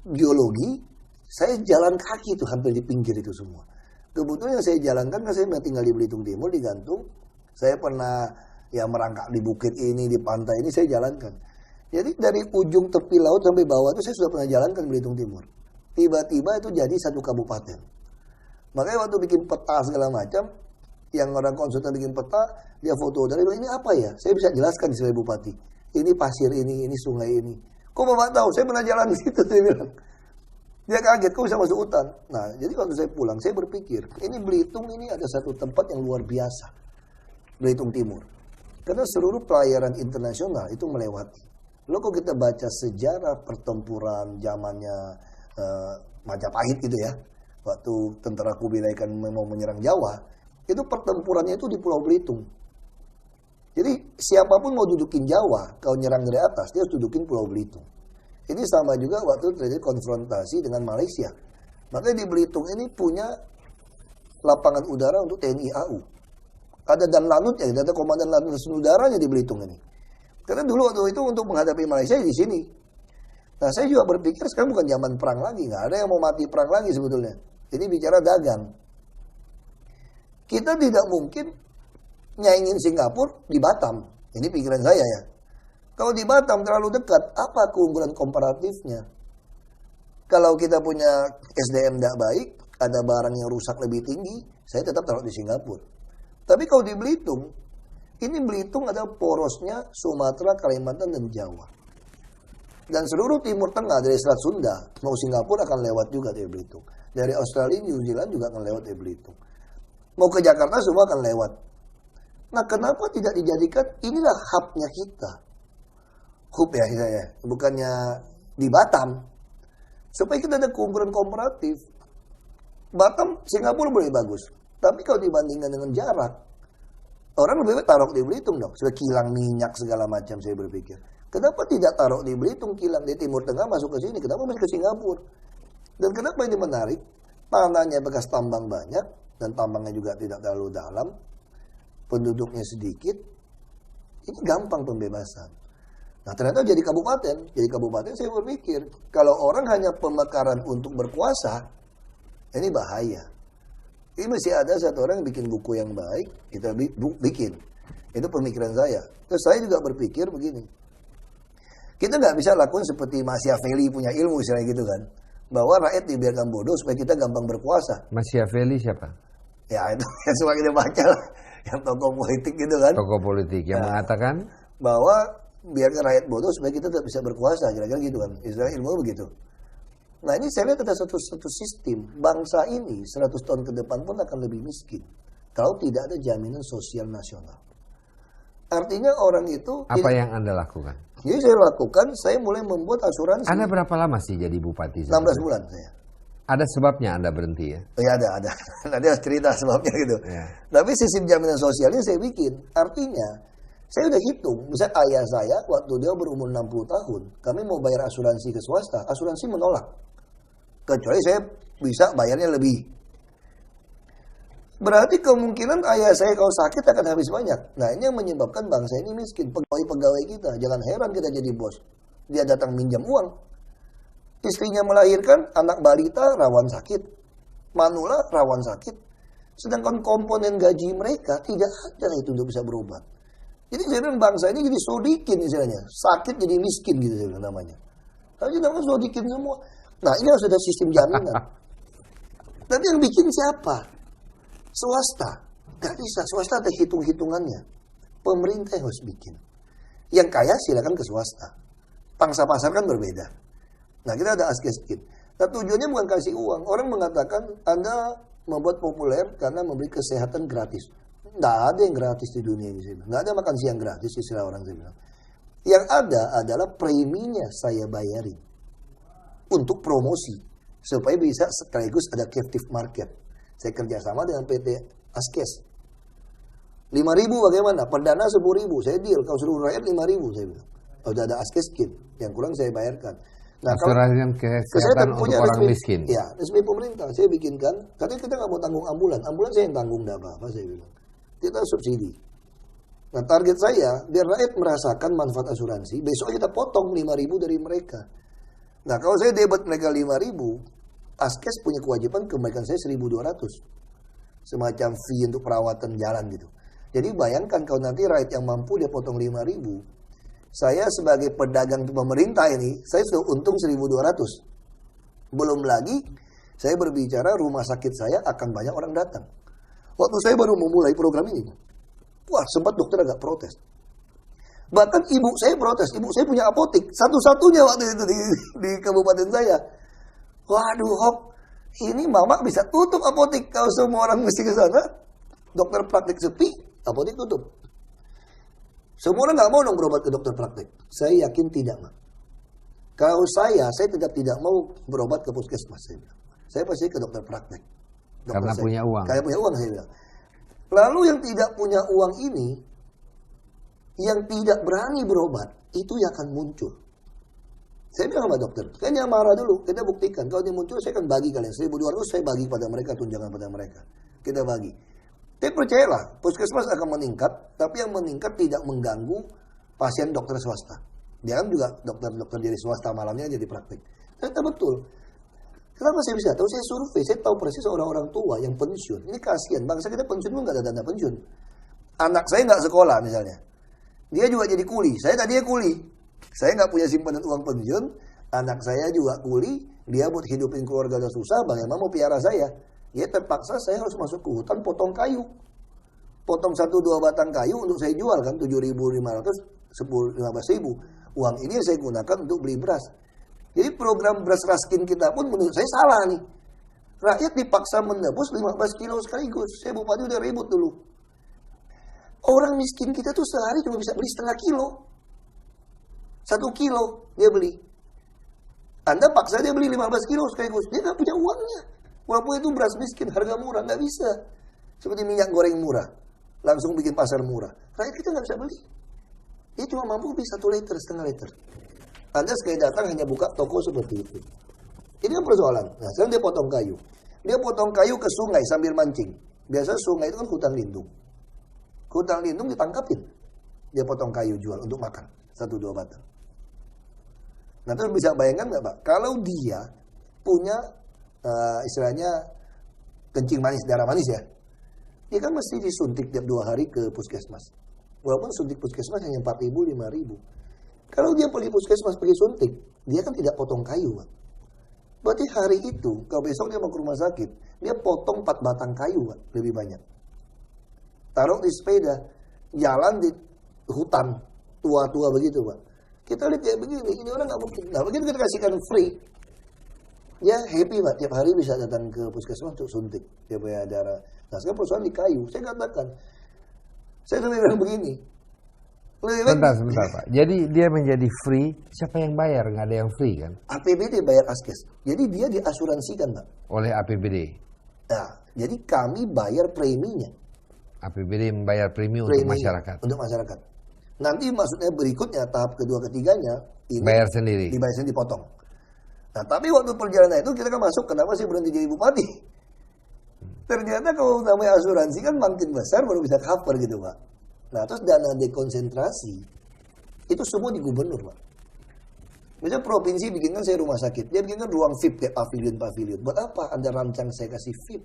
biologi, saya jalan kaki tuh hampir di pinggir itu semua. Kebetulan yang saya jalankan kan saya tinggal di Belitung Timur di Gantung. Saya pernah ya merangkak di bukit ini, di pantai ini saya jalankan. Jadi dari ujung tepi laut sampai bawah itu saya sudah pernah jalankan Belitung Timur. Tiba-tiba itu jadi satu kabupaten. Makanya waktu bikin peta segala macam, yang orang konsultan bikin peta, dia foto dari ini apa ya? Saya bisa jelaskan sebagai bupati. Ini pasir ini sungai ini. Kok Bapak tahu? Saya pernah jalan di situ, saya bilang. Dia kaget, kok bisa masuk hutan? Nah, jadi waktu saya pulang, saya berpikir, ini Belitung ini ada satu tempat yang luar biasa. Belitung Timur. Karena seluruh pelayaran internasional itu melewati. Lalu kalau kita baca sejarah pertempuran zamannya Majapahit gitu ya. Waktu tentara Kubilai kan mau menyerang Jawa. Itu pertempurannya itu di Pulau Belitung. Jadi siapapun mau dudukin Jawa, kalau nyerang dari atas, dia harus dudukin Pulau Belitung. Ini sama juga waktu terjadi konfrontasi dengan Malaysia. Makanya di Belitung ini punya lapangan udara untuk TNI AU. Ada dan lanutnya, ada komandan lanut udaranya di Belitung ini. Karena dulu waktu itu untuk menghadapi Malaysia di sini. Nah saya juga berpikir sekarang bukan zaman perang lagi, nggak ada yang mau mati perang lagi sebetulnya. Ini bicara dagang. Kita tidak mungkin nyaingin Singapura di Batam. Ini pikiran saya ya. Kalau di Batam terlalu dekat, apa keunggulan komparatifnya? Kalau kita punya SDM tidak baik, ada barang yang rusak lebih tinggi, saya tetap taruh di Singapura. Tapi kalau di Belitung, ini Belitung adalah porosnya Sumatera, Kalimantan, dan Jawa. Dan seluruh Timur Tengah dari Selat Sunda, mau Singapura akan lewat juga dari Belitung. Dari Australia, New Zealand juga akan lewat dari Belitung. Mau ke Jakarta semua akan lewat. Nah kenapa tidak dijadikan, inilah hubnya kita. Hub ya saya, bukannya di Batam. Supaya kita ada keunggulan komparatif. Batam, Singapura boleh bagus. Tapi kalau dibandingkan dengan jarak, orang lebih baik taruh di Belitung dong. Sudah kilang minyak segala macam saya berpikir. Kenapa tidak taruh di Belitung kilang di Timur Tengah masuk ke sini? Kenapa masih ke Singapura? Dan kenapa ini menarik? Tanahnya bekas tambang banyak dan tambangnya juga tidak terlalu dalam. Penduduknya sedikit. Ini gampang pembebasan. Nah ternyata jadi kabupaten. Jadi kabupaten saya berpikir kalau orang hanya pemekaran untuk berkuasa, ini bahaya. Ini masih ada satu orang yang bikin buku yang baik, kita bikin. Itu pemikiran saya. Terus saya juga berpikir begini. Kita nggak bisa lakukan seperti Machiavelli punya ilmu misalnya gitu kan. Bahwa rakyat dibiarkan bodoh supaya kita gampang berkuasa. Machiavelli siapa? Ya itu yang suka kita baca lah. Yang tokoh politik gitu kan. Tokoh politik yang mengatakan bahwa biarkan rakyat bodoh supaya kita tidak bisa berkuasa. Kira-kira gitu kan. Istilah ilmu begitu. Nah ini saya lihat ada satu sistem. Bangsa ini 100 tahun ke depan pun akan lebih miskin. Kalau tidak ada jaminan sosial nasional. Artinya orang itu... Apa yang Anda lakukan? Jadi saya lakukan, saya mulai membuat asuransi. Anda berapa lama sih jadi bupati? 16 bulan saya. Ada sebabnya Anda berhenti ya? Ya ada. Nanti harus cerita sebabnya gitu. Ya. Tapi sistem jaminan sosialnya saya bikin. Artinya, saya udah hitung. Misalnya ayah saya, waktu dia berumur 60 tahun, kami mau bayar asuransi ke swasta, asuransi menolak. Kecuali saya bisa bayarnya lebih. Berarti kemungkinan ayah saya kalau sakit akan habis banyak. Nah ini yang menyebabkan bangsa ini miskin. Pegawai-pegawai kita. Jangan heran kita jadi bos. Dia datang minjam uang. Istrinya melahirkan, anak balita rawan sakit. Manula rawan sakit. Sedangkan komponen gaji mereka tidak ada itu untuk bisa berobat. Jadi saya bilang bangsa ini jadi sodikin istilahnya. Sakit jadi miskin gitu saya bilang namanya. Tapi namanya sodikin semua. Nah ini harus ada sistem jaminan. Tapi yang bikin siapa? Swasta. Gak bisa. Swasta ada hitung-hitungannya. Pemerintah yang harus bikin. Yang kaya silakan ke swasta. Pangsa pasar kan berbeda. Nah kita ada asking. Nah tujuannya bukan kasih uang. Orang mengatakan Anda membuat populer karena memberi kesehatan gratis. Nggak ada yang gratis di dunia ini. Nggak ada makan siang gratis istilah orang saya bilang. Yang ada adalah preminya saya bayarin. untuk promosi supaya bisa sekaligus ada captive market. Saya kerjasama dengan PT Askes. 5.000 bagaimana? Perdana 10.000. Saya deal. Kalau seluruh rakyat 5.000 saya bilang. Udah ada Askes Kit. Yang kurang saya bayarkan. Nah, asuransi kesehatan untuk orang miskin. Ya, resmi pemerintah. Saya bikinkan. Katanya kita nggak mau tanggung ambulan. Ambulan saya yang tanggung, enggak apa-apa saya bilang. Kita subsidi. Nah, target saya, biar rakyat merasakan manfaat asuransi, besok kita potong 5.000 dari mereka. Nah, kalau saya debat mereka 5.000, Askes punya kewajiban kembalikan saya 1.200. Semacam fee untuk perawatan jalan gitu. Jadi bayangkan kalau nanti rakyat yang mampu dia potong 5.000. Saya sebagai pedagang pemerintah ini, saya sudah untung 1.200. Belum lagi, saya berbicara rumah sakit saya akan banyak orang datang. Waktu saya baru memulai program ini, wah sempat dokter agak protes. Bahkan ibu saya protes, ibu saya punya apotek, satu-satunya waktu itu di kabupaten saya. Waduh, Hop, ini mama bisa tutup apotek kalau semua orang mesti ke sana. Dokter praktek sepi, apotek tutup. Semua orang nggak mau dong berobat ke dokter praktek. Saya yakin tidak, Mak. Kalau saya tetap tidak mau berobat ke puskesmas. Saya pasti ke dokter praktek. Karena punya uang. Karena punya uang, saya bilang. Lalu yang tidak punya uang ini, yang tidak berani berobat, itu yang akan muncul. Saya bilang sama dokter, kayaknya marah dulu, kita buktikan. Kalau dia muncul, saya akan bagi kalian. 1.200 saya bagi pada mereka, tunjangan pada mereka. Kita bagi. Tapi percayalah, puskesmas akan meningkat, tapi yang meningkat tidak mengganggu pasien dokter swasta. Dia kan juga dokter-dokter dari swasta malamnya jadi praktek. Ternyata betul. Kenapa saya bisa tahu? Saya survei, saya tahu persis orang-orang tua yang pensiun. Ini kasihan, bangsa kita pensiun pun nggak ada dana pensiun. Anak saya nggak sekolah misalnya. Dia juga jadi kuli, saya tadinya kuli. Saya nggak punya simpanan uang pensiun, anak saya juga kuli, dia buat hidupin keluarga udah susah, bagaimana mau piara saya? Ya terpaksa saya harus masuk ke hutan potong kayu. Potong 1-2 batang kayu untuk saya jual kan, 7.500, 15.000. Uang ini saya gunakan untuk beli beras. Jadi program beras raskin kita pun menurut saya salah nih. Rakyat dipaksa menebus 15 kilo sekaligus. Saya bupati udah ribut dulu. Orang miskin kita tuh sehari cuma bisa beli setengah kilo. 1 kilo dia beli. Anda paksa dia beli 15 kilo sekaligus. Dia nggak punya uangnya. Walaupun itu beras miskin, harga murah. Nggak bisa. Seperti minyak goreng murah. Langsung bikin pasar murah. Rakyat kita nggak bisa beli. Dia cuma mampu beli 1 liter, setengah liter. Anda sekali datang hanya buka toko seperti itu. Ini kan persoalan. Nah, sekarang dia potong kayu. Dia potong kayu ke sungai sambil mancing. Biasa sungai itu kan hutan lindung. Hutan lindung ditangkapin. Dia potong kayu jual untuk makan. 1-2 batang. Nah, terus bisa bayangkan nggak, Pak? Kalau dia punya istilahnya kencing manis, darah manis ya. Dia kan mesti disuntik tiap 2 hari ke puskesmas. Walaupun suntik puskesmas hanya 4.000, 5.000. Kalau dia pergi puskesmas pergi suntik, dia kan tidak potong kayu, Pak. Berarti hari itu, kalau besok dia mau ke rumah sakit, dia potong 4 batang kayu, Pak, lebih banyak. Taruh di sepeda, jalan di hutan, tua-tua begitu, Pak. Kita lihat kayak begini, ini orang nggak mungkin. Nah, begitu kita kasihkan free, dia happy, Pak. Tiap hari bisa datang ke puskesmas untuk suntik. Dia punya darah. Nah, sekarang persoalan di kayu. Saya katakan, saya sudah bilang begini. Sebentar, Pak. Jadi dia menjadi free, siapa yang bayar? Nggak ada yang free kan? APBD bayar Askes. Jadi dia diasuransikan, Pak. Oleh APBD? Nah, jadi kami bayar preminya. APBD membayar premi untuk masyarakat? Untuk masyarakat. Nanti maksudnya berikutnya, tahap kedua ketiganya, ini bayar sendiri? Dibayar sendiri, dipotong. Nah, tapi waktu perjalanan itu kita kan masuk, kenapa sih berhenti jadi bupati? Ternyata kalau namanya asuransi kan makin besar baru bisa cover gitu, Pak. Nah, terus dana dekonsentrasi itu semua di gubernur, Pak. Misalnya provinsi bikinkan saya rumah sakit, dia bikinkan ruang VIP kayak pavilion. Buat apa Anda rancang saya kasih VIP?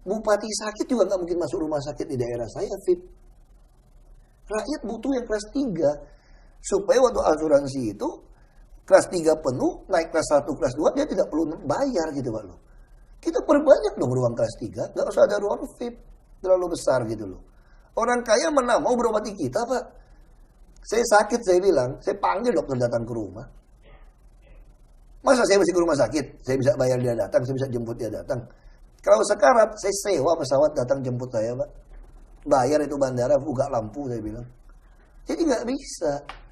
Bupati sakit juga nggak mungkin masuk rumah sakit di daerah saya VIP. Rakyat butuh yang kelas 3 supaya waktu asuransi itu kelas 3 penuh, naik kelas 1, kelas 2 dia tidak perlu bayar gitu, Pak. Kita perbanyak dong ruang kelas 3, nggak usah ada ruang VIP terlalu besar gitu loh. Orang kaya mana mau berobati kita, Pak? Saya sakit, saya bilang, saya panggil dokter datang ke rumah. Masa saya mesti ke rumah sakit? Saya bisa bayar dia datang, saya bisa jemput dia datang. Kalau sekarat, saya sewa pesawat datang jemput saya, Pak. Bayar itu bandara, buka lampu, saya bilang. Jadi nggak bisa.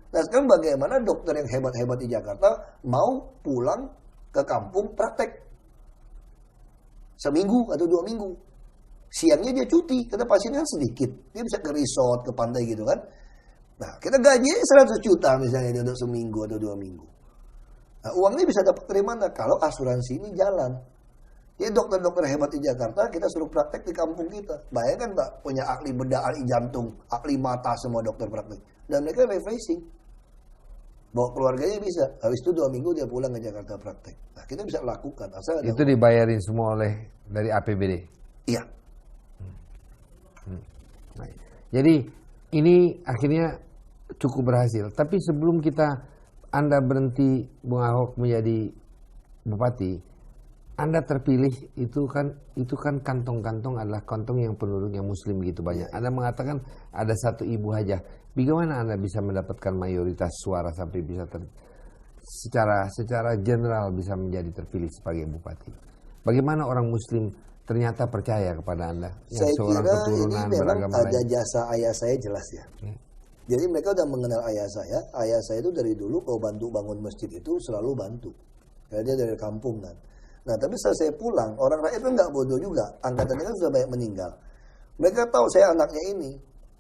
Nah sekarang bagaimana dokter yang hebat-hebat di Jakarta mau pulang ke kampung praktek seminggu atau 2 minggu, siangnya dia cuti karena pasiennya sedikit, dia bisa ke resort, ke pantai gitu kan. Nah kita gajinya 100 juta misalnya dia untuk seminggu atau 2 minggu. Nah uangnya bisa dapat dari mana? Kalau asuransi ini jalan. Jadi dokter-dokter hebat di Jakarta kita suruh praktek di kampung kita. Bayangkan Mbak, punya ahli bedah, ahli jantung, ahli mata, semua dokter praktek. Dan mereka refreshing. Bawa keluarganya bisa. Habis itu 2 minggu dia pulang ke Jakarta praktek. Nah kita bisa lakukan. Asal itu dibayarin semua oleh dari APBD? Iya. Baik. Jadi ini akhirnya cukup berhasil. Tapi sebelum Anda berhenti Bung Ahok menjadi bupati, Anda terpilih itu kan kantong-kantong adalah kantong yang penduduknya Muslim begitu banyak. Anda mengatakan ada satu ibu hajah. Bagaimana Anda bisa mendapatkan mayoritas suara sampai bisa secara general bisa menjadi terpilih sebagai bupati? Bagaimana orang Muslim ternyata percaya kepada Anda? Saya seorang kira keturunan ini memang beragama ada lain. jasa ayah saya jelas ya. Jadi mereka udah mengenal ayah saya. Ayah saya itu dari dulu kalau bantu bangun masjid itu selalu bantu. Karena dia dari kampung kan. Nah tapi setelah saya pulang, orang rakyat kan nggak bodoh juga. Angkatannya kan sudah banyak meninggal. Mereka tahu saya anaknya ini.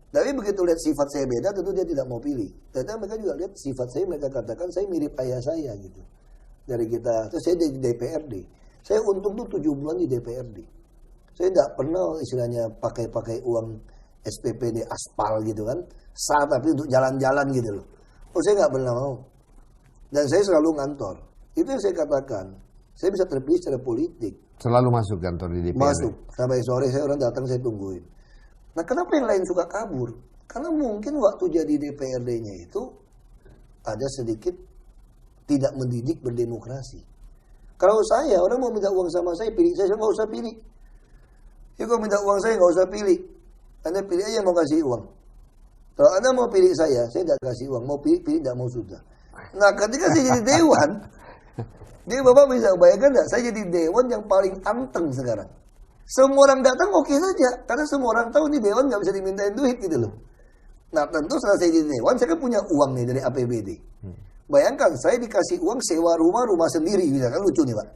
Tapi begitu lihat sifat saya beda, tentu dia tidak mau pilih. Ternyata mereka juga lihat sifat saya, mereka katakan saya mirip ayah saya gitu. Dari kita, terus saya di DPRD. Saya untung tuh 7 bulan di DPRD. Saya tidak pernah istilahnya pakai uang SPP di aspal gitu kan. Sah tapi untuk jalan-jalan gitu loh. Oh saya nggak pernah mau. Dan saya selalu ngantor. Itu yang saya katakan. Saya bisa terpilih secara politik. Selalu masuk kantor di DPRD? Masuk. Sampai sore saya orang datang saya tungguin. Nah kenapa yang lain suka kabur? Karena mungkin waktu jadi DPRD-nya itu ada sedikit tidak mendidik berdemokrasi. Kalau saya, orang mau minta uang sama saya, pilih saya nggak usah pilih. Ya kalau minta uang saya nggak usah pilih. Anda pilih aja mau kasih uang. Kalau Anda mau pilih saya tidak kasih uang. Mau pilih, tidak mau sudah. Nah ketika saya jadi dewan, jadi Bapak bisa bayangkan nggak? Saya jadi dewan yang paling anteng sekarang. Semua orang datang oke saja. Karena semua orang tahu nih dewan nggak bisa dimintain duit gitu loh. Nah tentu setelah saya jadi dewan, saya kan punya uang nih dari APBD. Bayangkan saya dikasih uang sewa rumah sendiri. Bisa kan lucu nih Pak.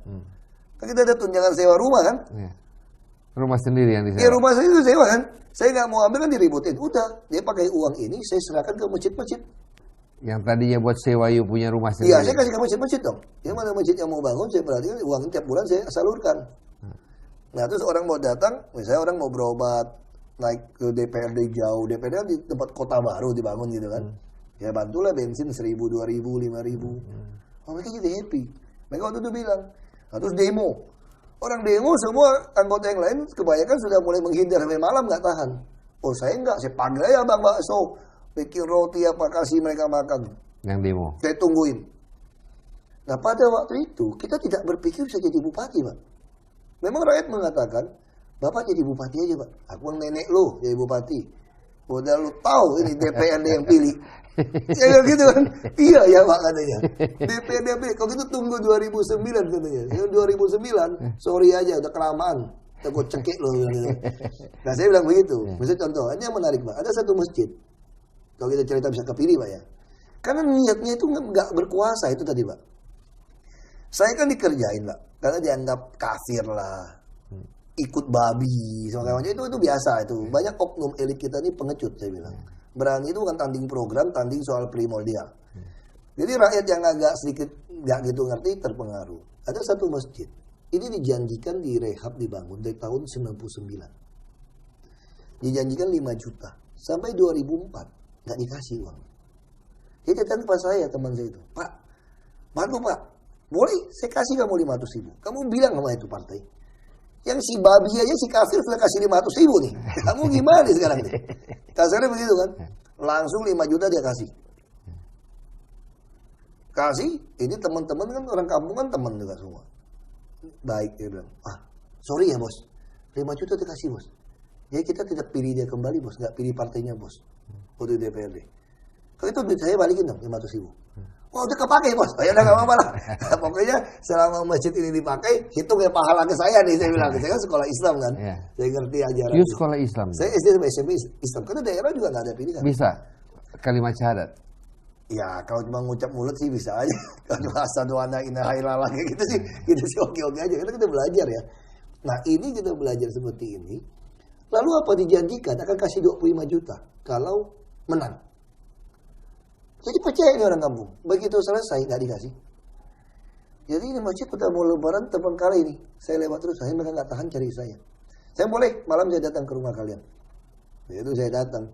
Kan kita ada tunjangan sewa rumah kan. Ya. Rumah sendiri yang disewa? Ya rumah saya itu sewa kan. Saya nggak mau ambil kan diributin. Udah, dia pakai uang ini saya serahkan ke masjid-masjid. Yang tadinya buat sewa yuk punya rumah sendiri? Iya, saya kasih ke masjid-masjid dong. Yang mana masjid yang mau bangun, saya perhatikan uang tiap bulan saya salurkan. Nah terus orang mau datang, misalnya orang mau berobat, naik ke DPRD jauh, DPRD kan di tempat kota baru dibangun gitu kan. Ya bantulah bensin 1.000, 2.000, 5.000. Oh, mereka jadi happy. Mereka waktu itu bilang, nah, terus demo. Orang demo semua anggota yang lain kebanyakan sudah mulai menghindar sampai malam nggak tahan. Oh saya enggak, saya panggil aja bang bakso, bikin roti apa kasih mereka makan. Yang demo? Saya tungguin. Nah pada waktu itu kita tidak berpikir bisa jadi bupati Pak. Memang rakyat mengatakan, Bapak jadi bupati aja Pak. Aku nenek lo jadi bupati. Udah lu tahu ini DPRD yang pilih. Ya gitu kan. Iya ya Pak katanya. DPRD yang pilih. Kalau gitu tunggu 2009 katanya. 2009, sorry aja udah kelamaan. Takut cekik lo. Nah saya bilang begitu. Misalnya contoh, ini yang menarik Pak. Ada satu masjid. Kalau kita cerita bisa kepilih Pak ya. Karena niatnya itu nggak berkuasa itu tadi Pak. Saya kan dikerjain Pak. Karena dianggap kafir lah, ikut babi, semacam itu biasa itu. Banyak oknum elit kita ini pengecut saya bilang. Berani itu kan tanding program, tanding soal primordial. Jadi rakyat yang agak sedikit nggak gitu ngerti terpengaruh. Ada satu masjid, ini dijanjikan direhab dibangun dari tahun 99. Dijanjikan 5 juta, sampai 2004 nggak dikasih uang. Jadi datang pas saya teman saya itu, Pak, bantu Pak. Boleh, saya kasih kamu 500.000. Kamu bilang sama itu partai. Yang si babi aja, si kafir sudah kasih 500.000 nih. Kamu gimana nih sekarang nih? Kasarnya begitu kan. Langsung 5 juta dia kasih. Kasih, ini teman-teman kan orang kampung kan teman juga semua. Baik, dia bilang. Sorry ya bos. 5 juta dia kasih bos. Jadi kita tidak pilih dia kembali bos. Nggak pilih partainya bos. Untuk DPRD. Kalau itu duit saya balikin dong 500.000. Wah udah kepake bos, ya udah gak apa-apa lah. Pokoknya selama masjid ini dipakai, hitung ya pahala ke saya nih, saya bilang. Saya kan sekolah Islam kan, saya ngerti ajaran. You sekolah Islam? Saya SD sampai SMP Islam, karena daerah juga gak ada pilihan. Bisa? Kalimat syahadat? Ya kalau cuma ngucap mulut sih bisa aja. Kalau cuma asadu anak inna hailala kayak gitu sih oke-oke aja. Karena kita belajar ya. Nah ini kita belajar seperti ini. Lalu apa dijanjikan? Akan kasih 25 juta kalau menang. Jadi percaya ini orang kampung. Begitu selesai nggak dikasih. Jadi ini masjid udah mau lebaran teman kali ini. Saya lewat terus, saya mereka nggak tahan cari saya. Saya boleh malam saya datang ke rumah kalian. Itu saya datang.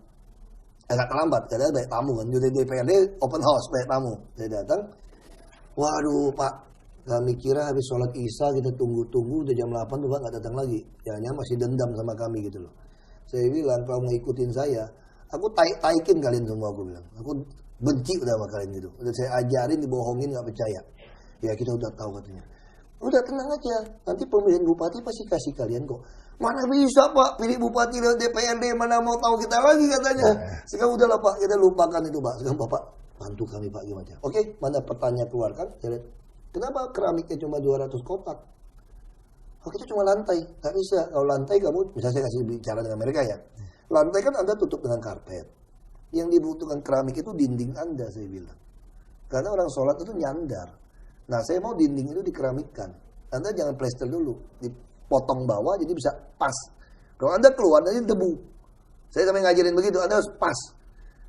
Agak terlambat, karena banyak tamu kan. Jadi DPRD open house, banyak tamu. Saya datang. Waduh Pak, kami kira habis sholat isya kita tunggu-tunggu. Udah jam 8 tuh Pak nggak datang lagi. Jangan masih dendam sama kami gitu loh. Saya bilang kalau mau ikutin saya, aku taikin kalian semua aku bilang. Aku benci udah sama kalian gitu. Udah saya ajarin dibohongin nggak percaya. Ya kita udah tahu katanya. Udah tenang aja, nanti pemilihan bupati pasti kasih kalian kok. Mana bisa Pak, pilih bupati dan DPRD, mana mau tahu kita lagi katanya. Sekarang udahlah Pak, kita lupakan itu Pak. Sekarang Bapak bantu kami Pak gimana. Oke, mana pertanyaan keluarkan. Kenapa keramiknya cuma 200 kotak? Oh itu cuma lantai, nggak bisa. Kalau lantai kamu, misalnya saya kasih bicara dengan mereka ya. Lantai kan Anda tutup dengan karpet. Yang dibutuhkan keramik itu dinding Anda, saya bilang. Karena orang sholat itu nyandar. Nah saya mau dinding itu dikeramikkan. Anda jangan plester dulu. Dipotong bawah jadi bisa pas. Kalau Anda keluar nanti debu. Saya sampai ngajarin begitu. Anda harus pas.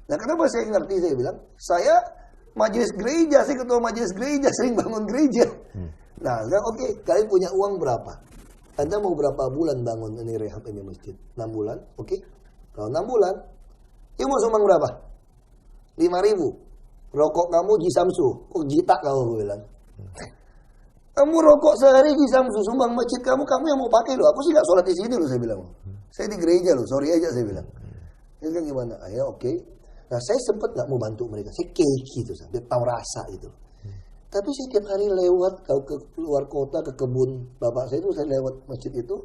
Nah kenapa saya ngerti? Saya bilang. Saya majelis gereja. Saya ketua majelis gereja. Sering bangun gereja. Nah oke. Kalian punya uang berapa? Anda mau berapa bulan bangun ini rehab ini masjid? 6 bulan? Oke. Kalau 6 bulan. Ibu mau sumbang berapa? 5.000. Rokok kamu Jisamsu. Kok jita kamu bilang. Kamu rokok sehari di Samsu, sumbang masjid kamu yang mau pakai loh. Aku sih gak sholat di sini loh, saya bilang. Saya di gereja loh, sorry aja saya bilang. Itu kan gimana? Ayo oke. Nah saya sempat gak mau bantu mereka. Saya keki gitu, dia tahu rasa gitu. Tapi saya tiap hari lewat ke luar kota, ke kebun bapak saya itu, saya lewat masjid itu.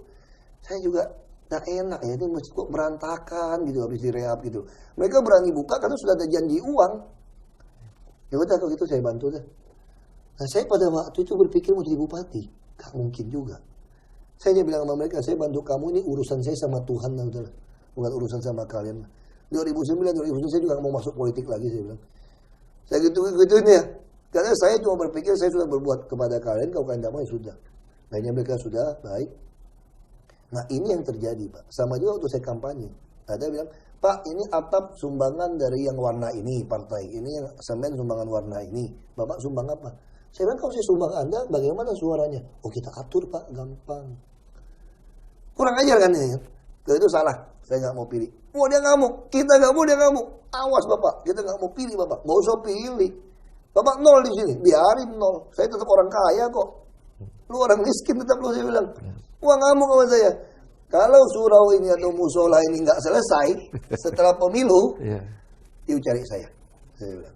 Saya juga gak enak ya, itu masjid kok berantakan gitu, habis direhab gitu. Mereka berani buka karena sudah ada janji uang. Ya udah kalau gitu saya bantu deh. Nah saya pada waktu itu berpikir mau jadi bupati. Gak mungkin juga. Saya bilang sama mereka, saya bantu kamu ini urusan saya sama Tuhan. Bukan urusan sama kalian. 2009, 2010 saya juga gak mau masuk politik lagi, saya bilang. Saya gitu-gituin ya. Karena saya cuma berpikir saya sudah berbuat kepada kalian, kalau kalian tidak mau ya sudah. Akhirnya mereka sudah, baik. Nah ini yang terjadi Pak. Sama juga waktu saya kampanye. Ada bilang, Pak ini atap sumbangan dari yang warna ini partai. Ini yang semen sumbangan warna ini. Bapak sumbang apa? Saya bilang kalau saya sumbang Anda, bagaimana suaranya? Oh kita atur Pak, gampang. Kurang ajar kan ini? Kalau itu salah, saya nggak mau pilih. Oh dia ngamuk, kita nggak mau dia ngamuk. Awas Bapak, kita nggak mau pilih Bapak. Nggak usah pilih. Bapak 0 di sini, biarin 0. Saya tetap orang kaya kok. Lu orang miskin tetap lu, saya bilang. Wah ngamuk sama saya. Kalau surau ini atau musola ini nggak selesai setelah pemilu, yuk cari saya bilang.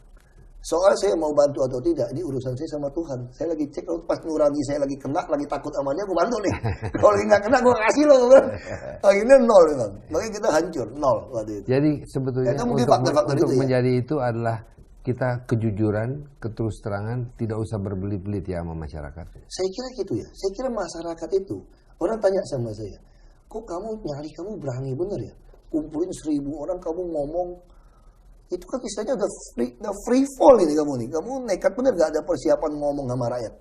Soal saya mau bantu atau tidak, ini urusan saya sama Tuhan. Saya lagi cek, kalau pas nurani saya lagi kena, lagi takut sama dia, aku bantu nih. Kalau lagi nggak kena, gue kasih loh. Akhirnya 0 kan. Makanya kita hancur, 0 waktu itu. Jadi sebetulnya itu untuk menjadi itu adalah kita kejujuran, keterus terangan, tidak usah berbelit-belit ya sama masyarakat. Saya kira gitu ya. Saya kira masyarakat itu, orang tanya sama saya, kok kamu nyali, kamu berani bener ya? Kumpulin 1.000 orang, kamu ngomong. Itu kan istilahnya udah free fall ini kamu nih. Kamu nekat bener, gak ada persiapan ngomong sama rakyat.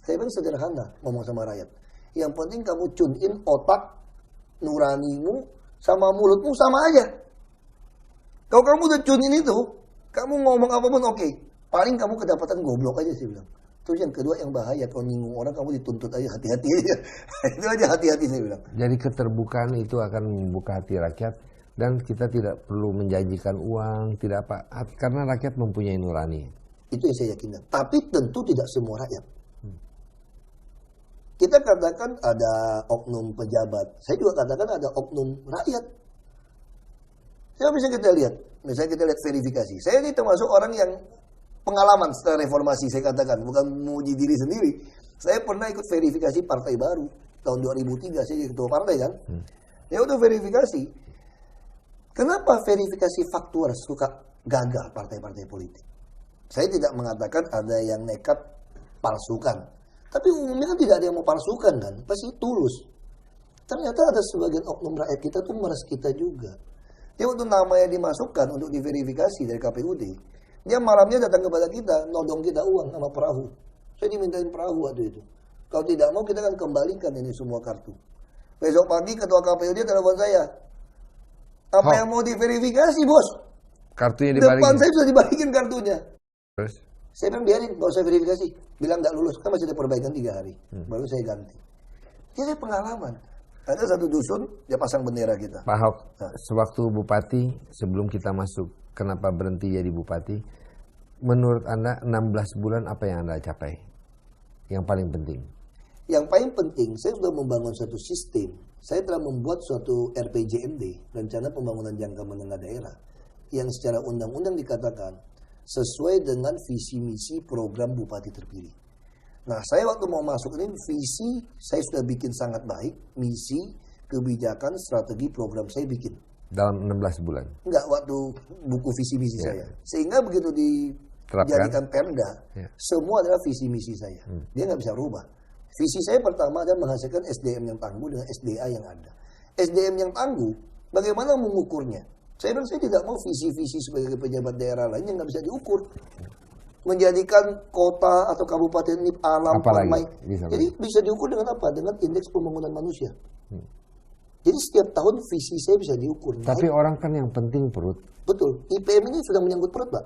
Saya bilang sederhana ngomong sama rakyat. Yang penting kamu tune in otak nuranimu sama mulutmu sama aja. Kalau kamu udah tune in itu, kamu ngomong apapun oke. Paling kamu kedapatan goblok aja sih bilang. Terus yang kedua yang bahaya, kalau nyinggung orang kamu dituntut aja, hati-hati aja. Itu aja hati-hati saya bilang. Jadi keterbukaan itu akan membuka hati rakyat. Dan kita tidak perlu menjanjikan uang, tidak apa, karena rakyat mempunyai nurani. Itu yang saya yakinkan. Tapi tentu tidak semua rakyat. Kita katakan ada oknum pejabat. Saya juga katakan ada oknum rakyat. Ya misalnya kita lihat verifikasi. Saya ini termasuk orang yang pengalaman setelah reformasi, saya katakan. Bukan memuji diri sendiri. Saya pernah ikut verifikasi partai baru. Tahun 2003 saya ketua partai kan. Ya udah verifikasi. Kenapa verifikasi faktual suka gagal partai-partai politik? Saya tidak mengatakan ada yang nekat palsukan. Tapi umumnya kan tidak ada yang mau palsukan kan. Pasti tulus. Ternyata ada sebagian oknum rakyat kita tuh meres kita juga. Dia untuk namanya dimasukkan untuk diverifikasi dari KPUD. Dia malamnya datang kepada kita, nodong kita uang sama perahu. Saya dimintain perahu waktu itu. Kalau tidak mau kita akan kembalikan ini semua kartu. Besok pagi ketua KPU dia telepon saya. Apa yang mau diverifikasi, bos? Kartunya dibalikin. Depan saya sudah dibalikin kartunya. Terus? Saya bilang biarin, nggak usah verifikasi. Bilang nggak lulus, kan masih ada perbaikan 3 hari. Baru saya ganti. Jadi pengalaman. Ada satu dusun, dia pasang bendera kita. Pak Ahok, sewaktu bupati, sebelum kita masuk, kenapa berhenti jadi bupati? Menurut Anda 16 bulan apa yang Anda capai? Yang paling penting? Yang paling penting, saya sudah membangun suatu sistem. Saya telah membuat suatu RPJMD, Rencana Pembangunan Jangka Menengah Daerah, yang secara undang-undang dikatakan sesuai dengan visi misi program bupati terpilih. Nah, saya waktu mau masuk ini visi saya sudah bikin sangat baik, misi, kebijakan, strategi, program saya bikin. Dalam 16 bulan? Enggak, waktu buku visi misi saya. Sehingga begitu dijadikan Pemda, semua adalah visi misi saya. Dia nggak bisa rubah. Visi saya pertama adalah menghasilkan SDM yang tangguh dengan SDA yang ada. SDM yang tangguh, bagaimana mengukurnya? Saya bilang saya tidak mau visi-visi sebagai pejabat daerah lain yang nggak bisa diukur. Menjadikan kota atau kabupaten ini alam, permai. Jadi bisa diukur dengan apa? Dengan indeks pembangunan manusia. Jadi setiap tahun visi saya bisa diukur. Tapi orang kan yang penting perut. Betul. IPM ini sudah menyangkut perut, Pak.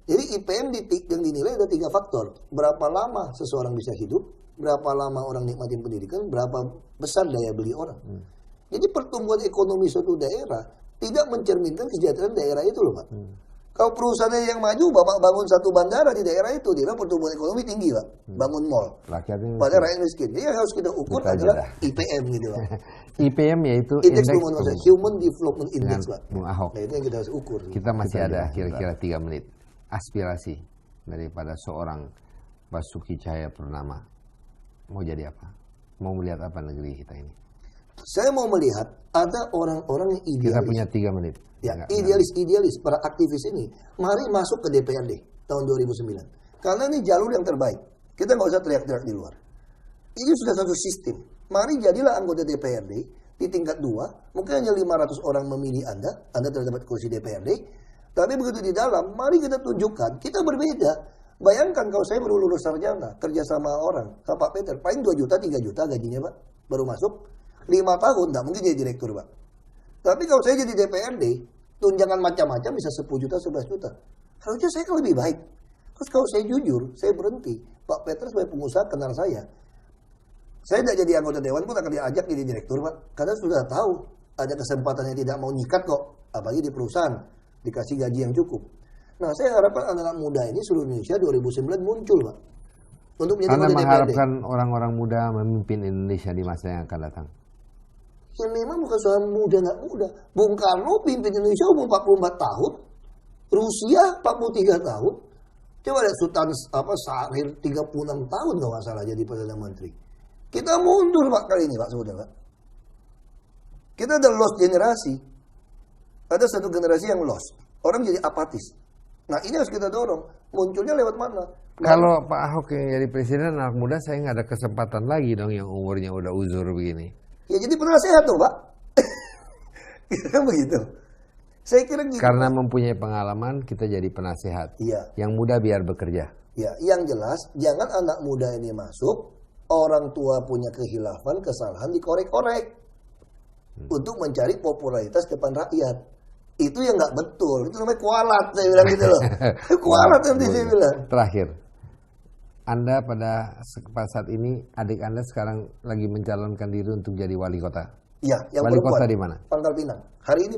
Jadi IPM yang dinilai ada 3 faktor. Berapa lama seseorang bisa hidup, berapa lama orang nikmatin pendidikan, berapa besar daya beli orang. Jadi pertumbuhan ekonomi suatu daerah tidak mencerminkan kesejahteraan daerah itu loh, Pak. Kalau perusahaannya yang maju, Bapak bangun satu bandara di daerah itu, dia pertumbuhan ekonomi tinggi, Pak. Bangun mall. Padahal rakyat miskin. Jadi yang harus kita ukur adalah IPM gitu, Pak. IPM yaitu Indeks Pembangunan Human Development Index, Pak. Bung Ahok. Nah, itu yang kita harus ukur. Kita masih ada kira-kira 3 menit. Aspirasi daripada seorang Basuki Cahayapurnama. Mau jadi apa? Mau melihat apa negeri kita ini? Saya mau melihat ada orang-orang yang idealis. Kita punya 3 menit. Ya, idealis, para aktivis ini. Mari masuk ke DPRD tahun 2009. Karena ini jalur yang terbaik. Kita nggak usah teriak-teriak di luar. Ini sudah satu sistem. Mari jadilah anggota DPRD di tingkat 2. Mungkin hanya 500 orang memilih Anda telah dapat kursi DPRD. Tapi begitu di dalam, mari kita tunjukkan, kita berbeda. Bayangkan kalau saya baru lulus sarjana, kerja sama orang, sama Pak Peter, paling 2 juta, 3 juta gajinya, Pak. Baru masuk, 5 tahun, nggak mungkin jadi direktur, Pak. Tapi kalau saya jadi DPRD, tunjangan macam-macam bisa 10 juta, 11 juta. Harusnya saya kan lebih baik. Terus kalau saya jujur, saya berhenti. Pak Peter sebagai pengusaha kenal saya. Saya tidak jadi anggota dewan pun akan diajak jadi direktur, Pak. Karena sudah tahu ada kesempatan yang tidak mau nyikat kok. Apalagi di perusahaan, dikasih gaji yang cukup. Nah, saya harapkan anak-anak muda ini seluruh Indonesia 2009 muncul, Pak. Untuk menjadi Anda anggota mengharapkan DPRD. orang-orang muda memimpin Indonesia di masa yang akan datang? Ya memang bukan soal muda nggak muda. Bung Karno pimpin Indonesia umur 44 tahun. Rusia 43 tahun. Coba lihat Sultan Syahrir 36 tahun kalau nggak salah jadi Perdana Menteri. Kita mundur, Pak, kali ini, Pak, saudara. Kita ada lost generasi. Ada satu generasi yang lost. Orang jadi apatis. Nah, ini harus kita dorong. Munculnya lewat mana? Kalau Pak Ahok yang jadi presiden, anak muda saya nggak ada kesempatan lagi dong yang umurnya udah uzur begini. Ya jadi penasehat dong, Pak. Kira begitu. Saya kira gitu. Karena mempunyai pengalaman, kita jadi penasehat. Iya. Yang muda biar bekerja. Ya, yang jelas jangan anak muda ini masuk, orang tua punya kehilafan, kesalahan dikorek-korek untuk mencari popularitas depan rakyat. Itu yang nggak betul. Itu namanya kualat, saya bilang gitu loh. Kualat nanti saya bilang. Terakhir, Anda pada saat ini, adik Anda sekarang lagi mencalonkan diri untuk jadi wali kota. Iya, yang wali perempuan. kota di mana? Pangkal Pinang. Hari ini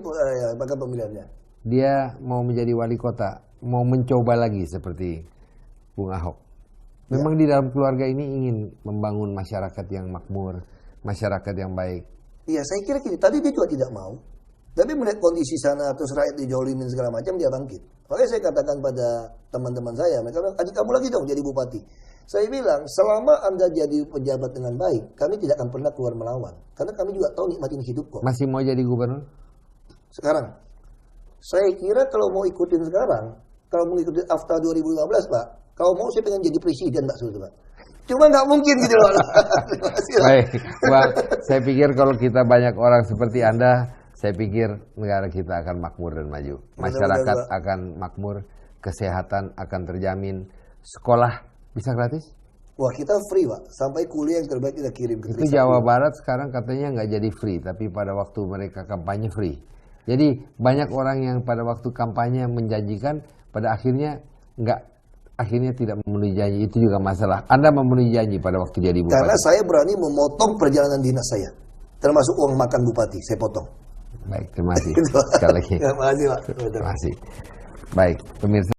bakal pemilihannya. Dia mau menjadi wali kota, mau mencoba lagi seperti Bung Ahok. Memang di dalam keluarga ini ingin membangun masyarakat yang makmur, masyarakat yang baik. Iya, saya kira gini. Tadi dia juga tidak mau. Tapi melihat kondisi sana, terus rakyat dijolimin segala macam, dia bangkit. Makanya saya katakan pada teman-teman saya, mereka bilang, adik kamu lagi dong jadi bupati. Saya bilang, selama Anda jadi pejabat dengan baik, kami tidak akan pernah keluar melawan. Karena kami juga tahu nikmatin hidup kok. Masih mau jadi gubernur? Sekarang, saya kira kalau mau ikutin sekarang, kalau mau ikutin after 2015, Pak, kalau mau saya pengen jadi presiden, Pak, Pak. Cuma nggak mungkin gitu loh. Baik, Pak, saya pikir kalau kita banyak orang seperti Anda, saya pikir negara kita akan makmur dan maju. Masyarakat akan makmur kesehatan akan terjamin, sekolah bisa gratis. Wah, kita free, Pak. Sampai kuliah yang terbaik kita kirim ke Itu Jawa Barat sekarang katanya nggak jadi free, tapi pada waktu mereka kampanye free. Jadi banyak orang yang pada waktu kampanye menjanjikan, pada akhirnya tidak memenuhi janji. Itu juga masalah. Anda memenuhi janji pada waktu jadi bupati. Karena saya berani memotong perjalanan dinas saya, termasuk uang makan bupati, saya potong. Baik, terima kasih sekali lagi. Terima kasih, Pak. Terima kasih. Baik, pemirsa.